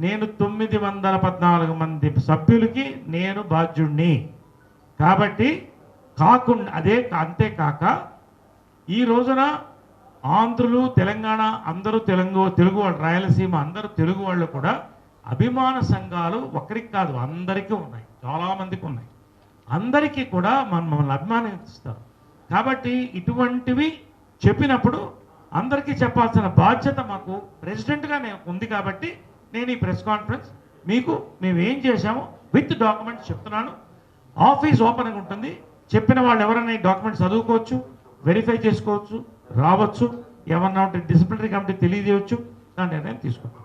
నేను 914 మంది సభ్యులకి నేను బాధ్యుణ్ణి. కాబట్టి కాకుండా అంతేకాక ఈ రోజున ఆంధ్రులు, తెలంగాణ అందరూ తెలుగు వాళ్ళు, రాయలసీమ అందరూ తెలుగు వాళ్ళు కూడా అభిమాన సంఘాలు ఒకరికి కాదు అందరికీ ఉన్నాయి, చాలామందికి ఉన్నాయి. అందరికీ కూడా మమ్మల్ని అభిమానిస్తారు. కాబట్టి ఇటువంటివి చెప్పినప్పుడు అందరికీ చెప్పాల్సిన బాధ్యత మాకు ప్రెసిడెంట్గా ఉంది. కాబట్టి నేను ఈ ప్రెస్ కాన్ఫరెన్స్ మేము ఏం చేశామో విత్ డాక్యుమెంట్స్ చెప్తున్నాను. ఆఫీస్ ఓపెన్గా ఉంటుంది. చెప్పిన వాళ్ళు ఎవరైనా ఈ డాక్యుమెంట్స్ చదువుకోవచ్చు, వెరిఫై చేసుకోవచ్చు, రావచ్చు. ఏమన్నా ఉంటే డిసిప్లినరీ కమిటీ తెలియజేయవచ్చు. దాని నిర్ణయం తీసుకుంటాం.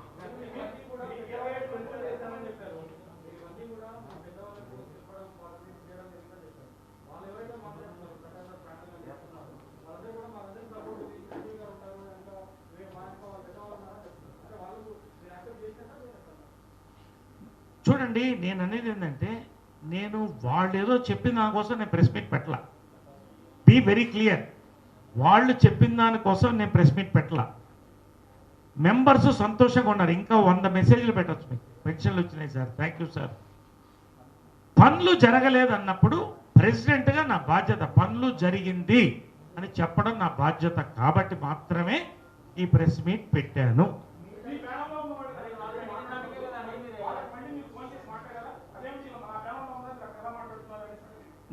చూడండి, నేను అనేది ఏంటంటే వాళ్ళు ఏదో చెప్పిన దానికోసం నేను ప్రెస్ మీట్ పెట్టలా. Be very clear. వాళ్ళు చెప్పిన దానికోసం నేను ప్రెస్ మీట్ పెట్టలా. మెంబర్స్ సంతోషంగా ఉన్నారు. ఇంకా 100 మెసేజ్లు పెట్టచ్చు. మీకు పెన్షన్లు వచ్చినాయి సార్, థ్యాంక్ యూ సార్. పనులు జరగలేదు అన్నప్పుడు ప్రెసిడెంట్గా నా బాధ్యత పనులు జరిగింది అని చెప్పడం నా బాధ్యత. కాబట్టి మాత్రమే ఈ ప్రెస్ మీట్ పెట్టాను.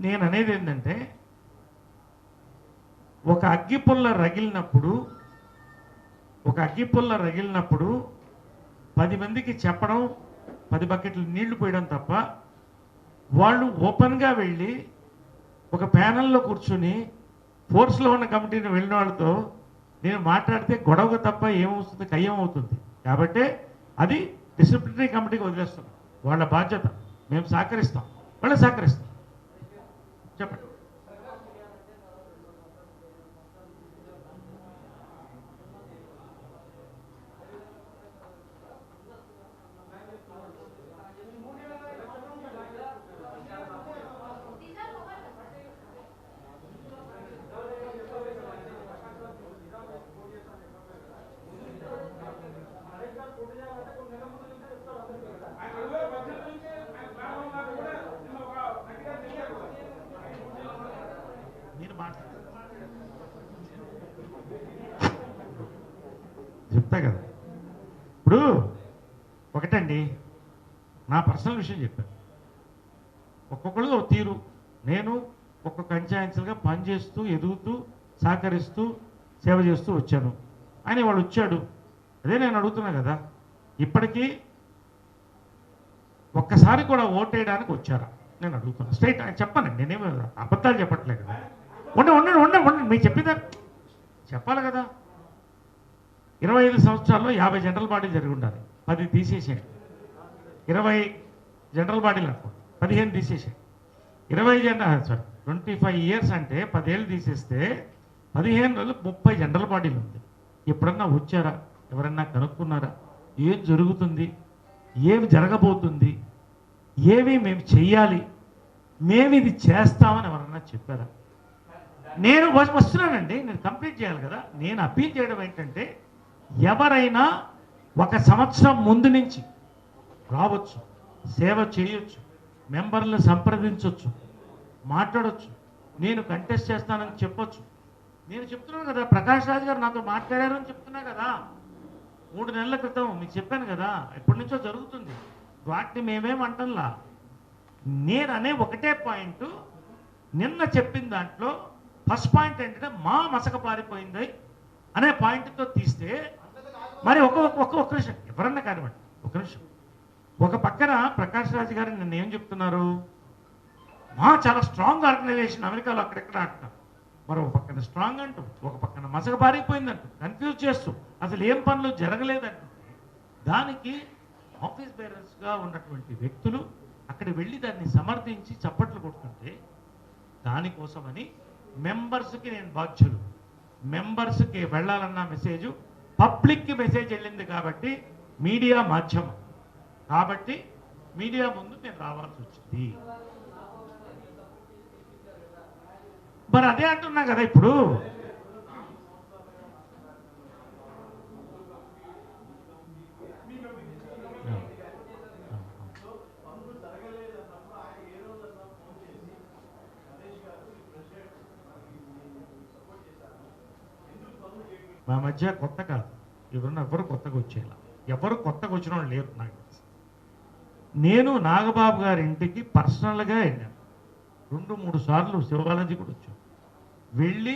నేను అనేది ఏంటంటే ఒక అగ్గిపుల్ల రగిలినప్పుడు 10 మందికి చెప్పడం, 10 బకెట్లు నీళ్లు పోయడం తప్ప వాళ్ళు ఓపెన్గా వెళ్ళి ఒక ప్యానల్లో కూర్చుని ఫోర్స్లో ఉన్న కమిటీని వెళ్ళిన వాళ్ళతో నేను మాట్లాడితే గొడవ తప్ప ఏమవుతుంది? కయ్యం అవుతుంది. కాబట్టి అది డిసిప్లినరీ కమిటీకి వదిలేస్తాం. వాళ్ళ బాధ్యత. మేము సహకరిస్తాం, వాళ్ళు సహకరిస్తాం. చెప్పండి. చెప్తా కదా. ఇప్పుడు ఒకటండి, నా పర్సనల్ విషయం చెప్పాను. ఒక్కొక్కళ్ళు ఒక తీరు. నేను ఒక్కొక్క పంచాయతీలుగా పనిచేస్తూ, ఎదుగుతూ, సహకరిస్తూ, సేవ చేస్తూ వచ్చాను. ఆయన వాడు వచ్చాడు. అదే నేను అడుగుతున్నా కదా, ఇప్పటికీ ఒక్కసారి కూడా ఓటేయడానికి వచ్చారా నేను అడుగుతున్నా. స్ట్రైట్ చెప్పానండి, నేనేమో అబద్ధాలు చెప్పట్లే కదా. ఉండండి మీకు చెప్పేదా చెప్పాలి కదా. 25 సంవత్సరాల్లో 50 జనరల్ బాడీలు జరిగి ఉండాలి. 10 తీసేసాడు. 20 జనరల్ బాడీలు అనుకో, 15 తీసేసాడు. 25 ఇయర్స్ అంటే 10 ఏళ్ళు తీసేస్తే 15 రోజులు 30 జనరల్ బాడీలు ఉంది. ఎప్పుడన్నా వచ్చారా? ఎవరన్నా కనుక్కున్నారా? ఏం జరుగుతుంది, ఏమి జరగబోతుంది, ఏమి మేము చెయ్యాలి, మేము ఇది చేస్తామని ఎవరన్నా చెప్పారా? నేను వస్తున్నానండి, నేను కంప్లీట్ చేయాలి కదా. నేను అప్పీల్ చేయడం ఏంటంటే ఎవరైనా 1 సంవత్సరం ముందు నుంచి రావచ్చు, సేవ చేయొచ్చు, మెంబర్లను సంప్రదించవచ్చు, మాట్లాడవచ్చు, నేను కంటెస్ట్ చేస్తానని చెప్పొచ్చు. నేను చెప్తున్నాను కదా, ప్రకాష్ రాజ్ గారు నాతో మాట్లాడారు అని చెప్తున్నా కదా. 3 నెలల క్రితం మీకు చెప్పాను కదా, ఎప్పటి నుంచో జరుగుతుంది. వాటిని మేమేమంటల్లా. నేను అనే ఒకటే పాయింట్, నిన్న చెప్పిన దాంట్లో ఫస్ట్ పాయింట్ ఏంటంటే మా మసక పారిపోయింది అనే పాయింట్తో తీస్తే, మరి ఒక నిమిషం ఎవరన్నా కానివ్వండి, ఒక నిమిషం. ఒక పక్కన ప్రకాష్ రాజ్ గారు నిన్న ఏం చెప్తున్నారు, మా చాలా స్ట్రాంగ్ ఆర్గనైజేషన్ అమెరికాలో అక్కడెక్కడ అంటున్నారు. మరో పక్కన స్ట్రాంగ్ అంటూ, ఒక పక్కన మసక పారిపోయిందంటూ, కన్ఫ్యూజ్ చేస్తూ, అసలు ఏం పనులు జరగలేదంటూ, దానికి ఆఫీస్ బేరర్స్గా ఉన్నటువంటి వ్యక్తులు అక్కడ వెళ్ళి దాన్ని సమర్థించి చప్పట్లు కొడుతుంటే, దానికోసమని మెంబర్స్కి నేను బాధ్యులు. మెంబర్స్కి వెళ్ళాలన్న మెసేజ్ పబ్లిక్కి మెసేజ్ వెళ్ళింది కాబట్టి, మీడియా మాధ్యమం కాబట్టి మీడియా ముందు నేను రావాల్సి వచ్చింది. మరి అదే అంటున్నా కదా ఇప్పుడు. మా మధ్య కొత్త కాదు, ఎవరున్న ఎవరు కొత్తగా వచ్చేలా, ఎవరు కొత్తగా వచ్చిన వాళ్ళు లేరు నాకు తెలుసు. నేను నాగబాబు గారి ఇంటికి పర్సనల్గా వెళ్ళాను, 2-3 సార్లు శివాలజీ కూడా వచ్చాను. వెళ్ళి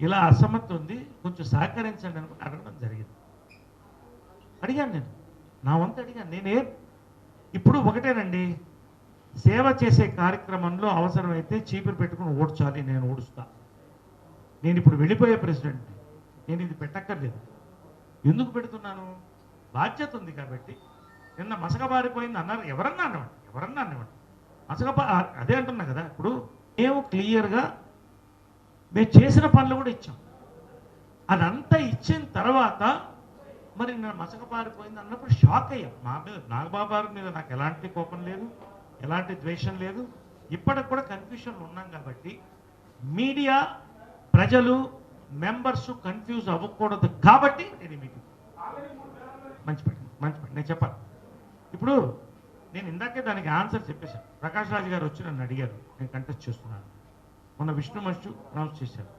ఇలా అసమర్థం ఉంది, కొంచెం సహకరించండి అని అడగడం జరిగింది. అడిగాను, నేను నా వంతు అడిగాను. నేనే ఇప్పుడు ఒకటేనండి, సేవ చేసే కార్యక్రమంలో అవసరమైతే చీపురు పెట్టుకుని ఓడ్చాలి, నేను ఓడుస్తా. నేను ఇప్పుడు వెళ్ళిపోయే ప్రెసిడెంట్, నేను ఇది పెట్టక్కర్లేదు. ఎందుకు పెడుతున్నాను, బాధ్యత ఉంది కాబట్టి. నిన్న మసకబారిపోయింది అన్నారు, ఎవరన్నా అన్నవాడు అదే అంటున్నా కదా. ఇప్పుడు మేము క్లియర్గా మేము చేసిన పనులు కూడా ఇచ్చాం. అదంతా ఇచ్చిన తర్వాత మరి నేను మసకబారిపోయింది అన్నప్పుడు షాక్ అయ్యాం. మా మీద, నాగబాబు గారి మీద నాకు ఎలాంటి కోపం లేదు, ఎలాంటి ద్వేషం లేదు. ఇప్పటికి కూడా కన్ఫ్యూషన్లో ఉన్నాం కాబట్టి మీడియా, ప్రజలు, మెంబర్స్ కన్ఫ్యూజ్ అవ్వకూడదు కాబట్టి నేను మీకు మంచి పని నేను చెప్పాలి. ఇప్పుడు నేను ఇందాకే దానికి ఆన్సర్ చెప్పేశాను. ప్రకాష్ రాజ్ గారు వచ్చి నన్ను అడిగారు, నేను కంటెస్ట్ చేస్తున్నాను. మొన్న విష్ణు మచ్చు అనౌన్స్ చేశారు.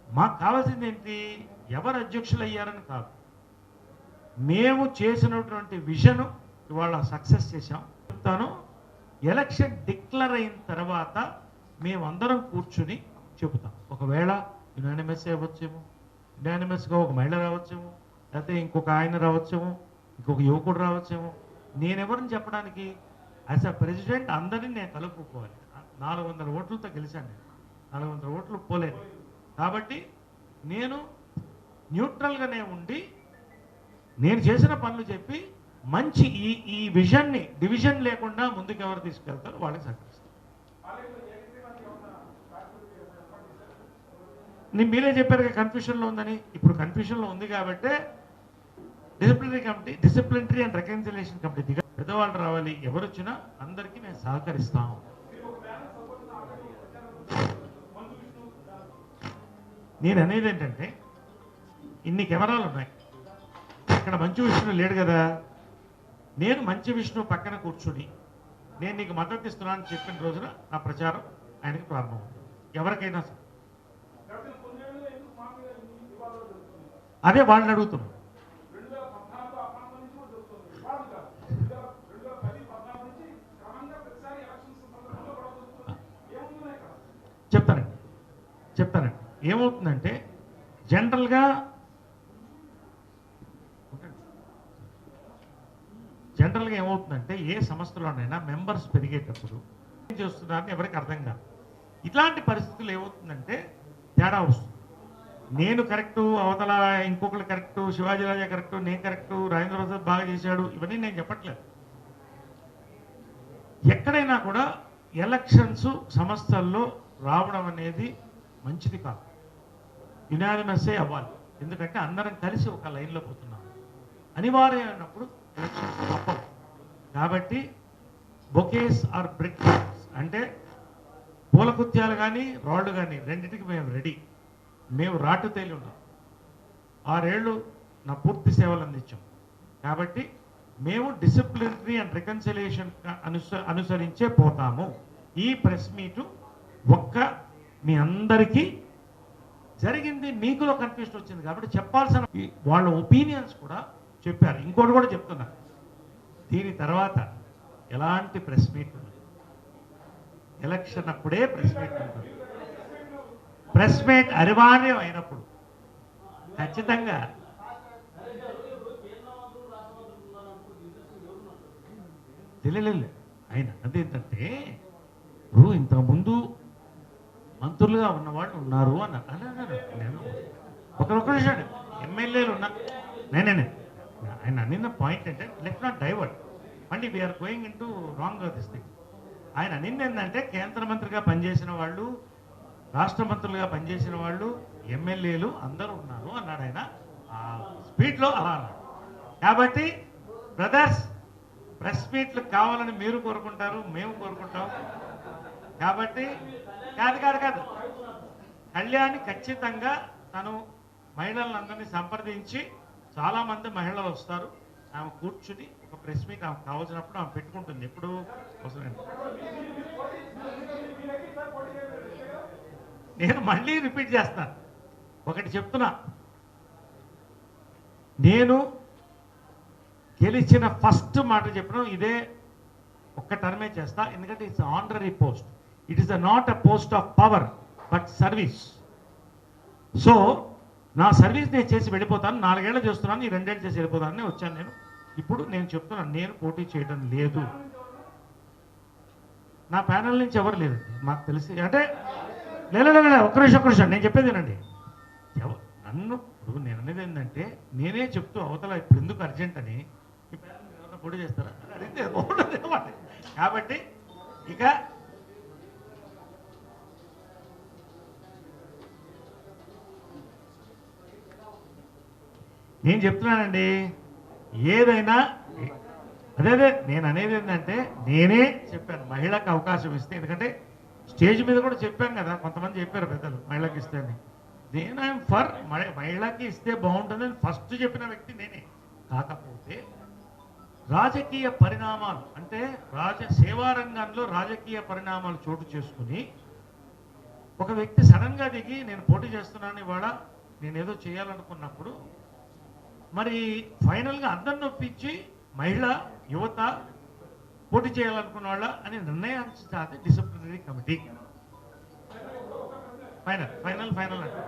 మాకు కావాల్సింది ఏంటి, ఎవరు అధ్యక్షులు అయ్యారని కాదు, మేము చేసినటువంటి విజన్ ఇవాళ సక్సెస్ చేశాం. చెప్తాను, ఎలక్షన్ డిక్లేర్ అయిన తర్వాత మేమందరం కూర్చుని చెబుతాం. ఒకవేళ యునానిమస్ అవ్వచ్చేమో, యునానిమస్గా ఒక మహిళ రావచ్చేమో, లేకపోతే ఇంకొక ఆయన రావచ్చేమో, ఇంకొక యువకుడు రావచ్చేమో. నేనెవరిని చెప్పడానికి, యాజ్ అ ప్రెసిడెంట్ అందరినీ నేను కలుపుకోవాలి. 400 ఓట్లతో గెలిచాను నేను, 400 ఓట్లు పోలేదు. కాబట్టి నేను న్యూట్రల్గానే ఉండి నేను చేసిన పనులు చెప్పి మంచి ఈ విజన్ని డివిజన్ లేకుండా ముందుకు ఎవరు తీసుకెళ్తారో వాళ్ళకి సహకరిస్తాను. మీరే చెప్పారు కన్ఫ్యూషన్లో ఉందని. ఇప్పుడు కన్ఫ్యూషన్లో ఉంది కాబట్టి డిసిప్లినరీ అండ్ రికన్సిలియేషన్ కమిటీ దిగా పెద్దవాళ్ళు రావాలి, ఎవరు వచ్చినా అందరికీ మేము సహకరిస్తాం. నేను అనేది ఏంటంటే, ఇన్ని కెమెరాలు ఉన్నాయి, ఇక్కడ మంచి విష్ణు లేడు కదా. నేను మంచి విష్ణు పక్కన కూర్చుని నేను నీకు మద్దతు ఇస్తున్నానని చెప్పిన రోజున నా ప్రచారం ఆయనకి ప్రారంభమవుతుంది. ఎవరికైనా సరే అదే వాళ్ళని అడుగుతున్నాం. చెప్తానండి ఏమవుతుందంటే, జనరల్గా ఏమవుతుందంటే, ఏ సంస్థలోనైనా మెంబర్స్ పెరిగేటప్పుడు ఏం చేస్తున్నారని ఎవరికి అర్థం కాదు. ఇట్లాంటి పరిస్థితులు ఏమవుతుందంటే తేడా వస్తుంది. నేను కరెక్టు, అవతల ఇంకొకరు కరెక్టు, శివాజీ రాజా కరెక్టు, నేను కరెక్టు, రాజేంద్ర ప్రసాద్ బాగా చేశాడు, ఇవన్నీ నేను చెప్పట్లేదు. ఎక్కడైనా కూడా ఎలక్షన్స్ సంస్థల్లో రావడం అనేది మంచిది కాదు. యునానిమస్సే అవ్వాలి, ఎందుకంటే అందరం కలిసి ఒక లైన్లో పోతున్నాం. అనివార్యమైనప్పుడు ఎలక్షన్స్ తప్పవు. కాబట్టి బొకేస్ ఆర్ బ్రిక్ అంటే పూలకుత్యాలు కానీ రాళ్ళు కానీ రెండింటికి మేము రెడీ. మేము రాటు తేలి ఉన్నాం. 6 ఏళ్ళు నా పూర్తి సేవలు అందించాం. కాబట్టి మేము డిసిప్లినరీ అండ్ రికన్సిలియేషన్ అనుసరించే పోతాము. ఈ ప్రెస్ మీటు ఒక్క మీ అందరికీ జరిగింది, మీకులో కన్ఫ్యూషన్ వచ్చింది కాబట్టి చెప్పాల్సిన వాళ్ళ ఒపీనియన్స్ కూడా చెప్పారు. ఇంకోటి కూడా చెప్తున్నా, దీని తర్వాత ఎలాంటి ప్రెస్ మీట్ ఉండదు. ఎలక్షన్ అప్పుడే ప్రెస్ మీట్ ఉంటుంది. ప్రెస్ మీట్ అనివార్యం అయినప్పుడు ఖచ్చితంగా తెలియలేదు. ఆయన అదేంటంటే ఇప్పుడు ఇంతకుముందు మంత్రులుగా ఉన్నవాళ్ళు ఉన్నారు అన్నారు. నేను ఒక నిమిషం, ఎమ్మెల్యేలు ఉన్నా నేనే ఆయన అనిన పాయింట్ అంటే లెట్ నాట్ డైవర్ట్ అండి, we're going in to wrong this thing. ఆయన అనింది ఏంటంటే కేంద్ర మంత్రిగా పనిచేసిన వాళ్ళు, రాష్ట్ర మంత్రులుగా పనిచేసిన వాళ్ళు, ఎమ్మెల్యేలు అందరూ ఉన్నారు అన్నాడు ఆయన. ఆ స్పీడ్లో అలా అన్నాడు. కాబట్టి బ్రదర్స్, ప్రెస్ మీట్లు కావాలని మీరు కోరుకుంటారు, మేము కోరుకుంటాం. కాబట్టి కాదు కళ్యాణి ఖచ్చితంగా తను మహిళలందరినీ సంప్రదించి, చాలామంది మహిళలు వస్తారు, ఆమె కూర్చుని ఒక ప్రెస్ మీట్ ఆమెకు కావాల్సినప్పుడు ఆమె పెట్టుకుంటుంది. ఎప్పుడు అవసరం. నేను మళ్ళీ రిపీట్ చేస్తాను, ఒకటి చెప్తున్నా, నేను గెలిచిన ఫస్ట్ మాట చెప్పడం ఇదే, ఒక్క టర్మే చేస్తా. ఎందుకంటే it's honorary post, it is not a post of power but service. So నా సర్వీస్ నేను చేసి వెళ్ళిపోతాను. 4 ఏళ్ళు చేస్తున్నాను, ఈ 2 ఏళ్ళు చేసి వెళ్ళిపోతానని వచ్చాను నేను. ఇప్పుడు నేను చెప్తున్నాను, నేను పోటీ చేయడం లేదు. నా ప్యానల్ నుంచి ఎవరు లేదండి మాకు తెలిసి. అంటే లేదు ఒక్క నిమిషం నేను చెప్పేది ఏనండి. నన్ను ఇప్పుడు నేను అనేది ఏంటంటే, నేనే చెప్తూ అవతల ఇప్పుడు ఎందుకు అర్జెంట్ అని ఈ ప్యానల్ ఎవరైనా పోటీ చేస్తారా అడిగితే బాగుంటుంది అనమాట. కాబట్టి ఇక నేను చెప్తున్నానండి, ఏదైనా అదే నేను అనేది ఏంటంటే, నేనే చెప్పాను మహిళకు అవకాశం ఇస్తే. ఎందుకంటే స్టేజ్ మీద కూడా చెప్పాను కదా, కొంతమంది చెప్పారు పెద్దలు మహిళకి ఇస్తే అని. నేను ఐఎమ్ ఫర్ మహిళకి ఇస్తే బాగుంటుందని ఫస్ట్ చెప్పిన వ్యక్తి నేనే. కాకపోతే రాజకీయ పరిణామాలు అంటే సేవా రంగంలో రాజకీయ పరిణామాలు చోటు చేసుకుని ఒక వ్యక్తి సడన్గా దిగి నేను పోటీ చేస్తున్నాను ఇవాళ, నేను ఏదో చేయాలనుకున్నప్పుడు మరి ఫైనల్గా అందరిని ఒప్పించి మహిళ యువత పోటీ చేయాలనుకున్న వాళ్ళ అని నిర్ణయించాలి డిసిప్లినరీ కమిటీ. ఫైనల్ అంటే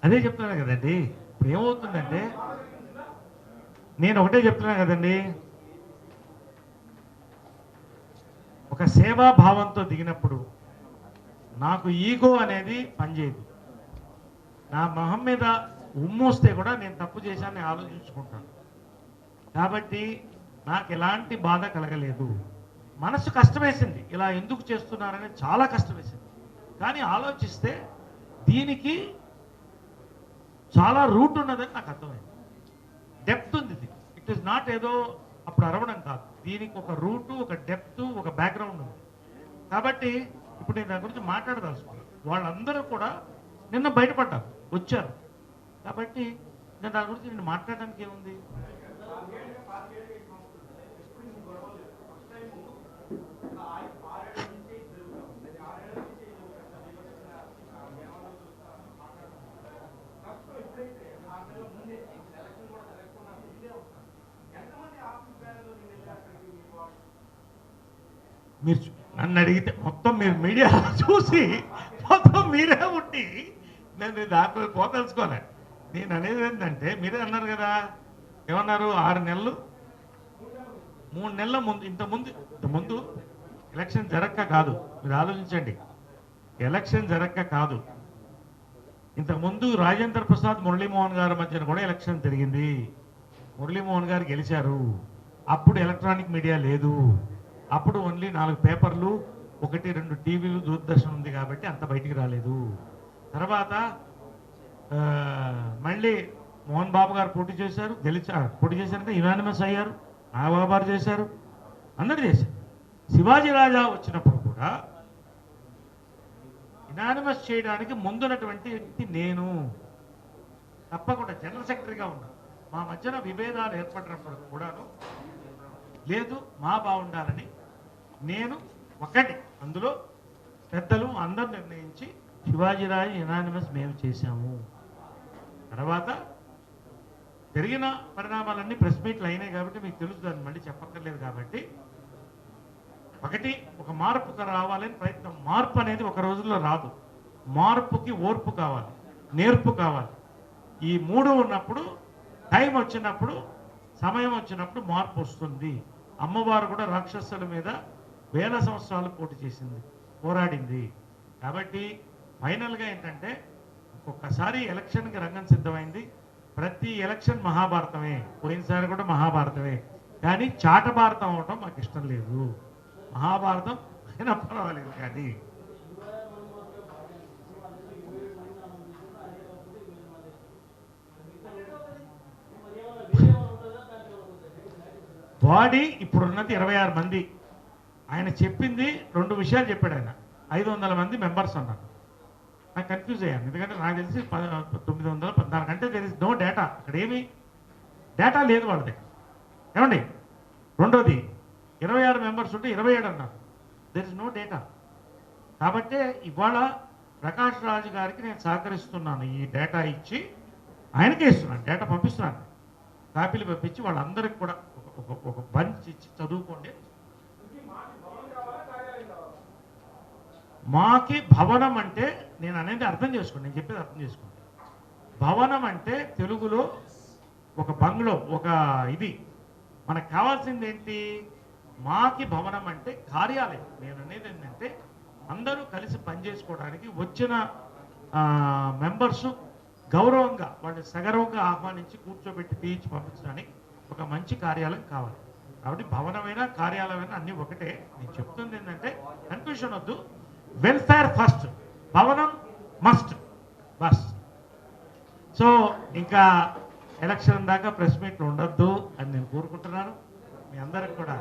అదే చెప్తున్నా కదండి. ఇప్పుడు ఏమవుతుందంటే, నేను ఒకటే చెప్తున్నా కదండి, ఒక సేవా భావంతో దిగినప్పుడు నాకు ఈగో అనేది పనిచేయదు. నా మొహం మీద ఉమ్మూస్తే కూడా నేను తప్పు చేశానని ఆలోచించుకుంటాను. కాబట్టి నాకు ఎలాంటి బాధ కలగలేదు. మనసు కష్టమేసింది, ఇలా ఎందుకు చేస్తున్నారని చాలా కష్టం వేసింది. కానీ ఆలోచిస్తే దీనికి చాలా రూట్ ఉన్నదని నాకు అర్థమైంది. డెప్త్ ఉంది ఇది. ఇట్ ఈస్ నాట్ ఏదో అప్పుడు అరవడం కాదు, దీనికి ఒక రూటు, ఒక డెప్త్, ఒక బ్యాక్గ్రౌండ్ ఉంది. కాబట్టి ఇప్పుడు నేను దాని గురించి మాట్లాడదలుచుకున్నాను. వాళ్ళందరూ కూడా నిన్న బయటపడ్డారు, వచ్చారు. కాబట్టి నేను దాని గురించి నేను మాట్లాడడానికి ఏముంది. మీరు నన్ను అడిగితే మొత్తం మీరు మీడియా చూసి మొత్తం మీరే ఉండి నేను దాంట్లో పోతలుసుకోలే. నేను అనేది ఏంటంటే, మీరే అన్నారు కదా, ఏమన్నారు, 6 నెలలు 3 నెలల ముందు ఇంతకుముందు ఎలక్షన్ జరక్క కాదు, మీరు ఆలోచించండి, ఎలక్షన్ జరక్క కాదు, ఇంతకుముందు రాజేంద్ర ప్రసాద్ మురళీమోహన్ గారి మధ్యన కూడా ఎలక్షన్ జరిగింది. మురళీమోహన్ గారు గెలిచారు. అప్పుడు ఎలక్ట్రానిక్ మీడియా లేదు, అప్పుడు ఓన్లీ 4 పేపర్లు, 1-2 టీవీలు, దూరదర్శన్ ఉంది కాబట్టి అంత బయటికి రాలేదు. తర్వాత మళ్ళీ మోహన్ బాబు గారు పోటీ చేశారు, పోటీ చేశారంటే యునానిమస్ అయ్యారు, నాగబాబు గారు చేశారు, అందరూ చేశారు. శివాజీ రాజా వచ్చినప్పుడు కూడా ఇనానిమస్ చేయడానికి ముందున్నటువంటి వ్యక్తి నేను. తప్పకుండా జనరల్ సెక్రటరీగా ఉన్నా. మా మధ్యన విభేదాలు ఏర్పడినప్పుడు కూడాను లేదు మా బాగుండాలని నేను ఒకటి అందులో పెద్దలు అందరూ నిర్ణయించి శివాజీరాజు ఇనానిమస్ మేము చేశాము. తర్వాత జరిగిన పరిణామాలన్నీ ప్రెస్ మీట్లు అయినాయి కాబట్టి మీకు తెలుసు, దాన్ని మళ్ళీ చెప్పక్కర్లేదు. కాబట్టి ఒకటి ఒక మార్పు రావాలని ప్రయత్నం. మార్పు అనేది ఒక రోజుల్లో రాదు. మార్పుకి ఓర్పు కావాలి, నేర్పు కావాలి. ఈ మూడు ఉన్నప్పుడు, టైం వచ్చినప్పుడు, సమయం వచ్చినప్పుడు మార్పు వస్తుంది. అమ్మవారు కూడా రాక్షసుల మీద వేల సంవత్సరాలు పోటీ చేసింది, పోరాడింది. కాబట్టి ఫైనల్గా ఏంటంటే ఒక్కొక్కసారి ఎలక్షన్కి రంగం సిద్ధమైంది. ప్రతి ఎలక్షన్ మహాభారతమే, పోయినసారి కూడా మహాభారతమే. కానీ చాట భారతం అవటం మాకు ఇష్టం లేదు. మహాభారతం అయినా పర్వాలేదు. కానీ బాడీ ఇప్పుడున్నది 26 మంది. ఆయన చెప్పింది 2 విషయాలు చెప్పాడు. ఆయన 500 మంది మెంబర్స్ అన్నారు. నాకు కన్ఫ్యూజ్ అయ్యాను, ఎందుకంటే నాకు తెలిసి 914 అంటే దెర్ ఇస్ నో డేటా. అక్కడ ఏమి డేటా లేదు వాళ్ళ దగ్గర. ఏమండి, రెండోది 26 మెంబర్స్ ఉంటే 27 అన్నారు. There is no data. కాబట్టే ఇవాళ ప్రకాష్ రాజు గారికి నేను సహకరిస్తున్నాను. ఈ డేటా ఇచ్చి ఆయనకే ఇస్తున్నాను, డేటా పంపిస్తున్నాను, కాపీలు పంపించి వాళ్ళందరికీ కూడా ఒక బంచ్ ఇచ్చి చదువుకోండి. మాకి భవనం అంటే నేను అనేది అర్థం చేసుకోండి, నేను చెప్పేది అర్థం చేసుకోండి. భవనం అంటే తెలుగులో ఒక బంగ్లో, ఒక ఇది. మనకు కావాల్సింది ఏంటి? మాకి భవనం అంటే కార్యాలయం. నేను అనేది ఏంటంటే అందరూ కలిసి పనిచేసుకోవడానికి, వచ్చిన మెంబర్సు గౌరవంగా వాళ్ళని సగర్వంగా ఆహ్వానించి కూర్చోబెట్టి తీర్చి పంపించడానికి ఒక మంచి కార్యాలయం కావాలి. కాబట్టి భవనమైనా కార్యాలయమైనా అన్నీ ఒకటే. నేను చెప్తుంది ఏంటంటే కన్ఫ్యూషన్ వద్దు. వెల్ఫేర్ ఫస్ట్, భవనం మస్ట్, బస్. సో ఇంకా ఎలక్షన్ దాకా ప్రెస్ మీట్లు ఉండొద్దు అని నేను కోరుకుంటున్నాను. మీ అందరికి కూడా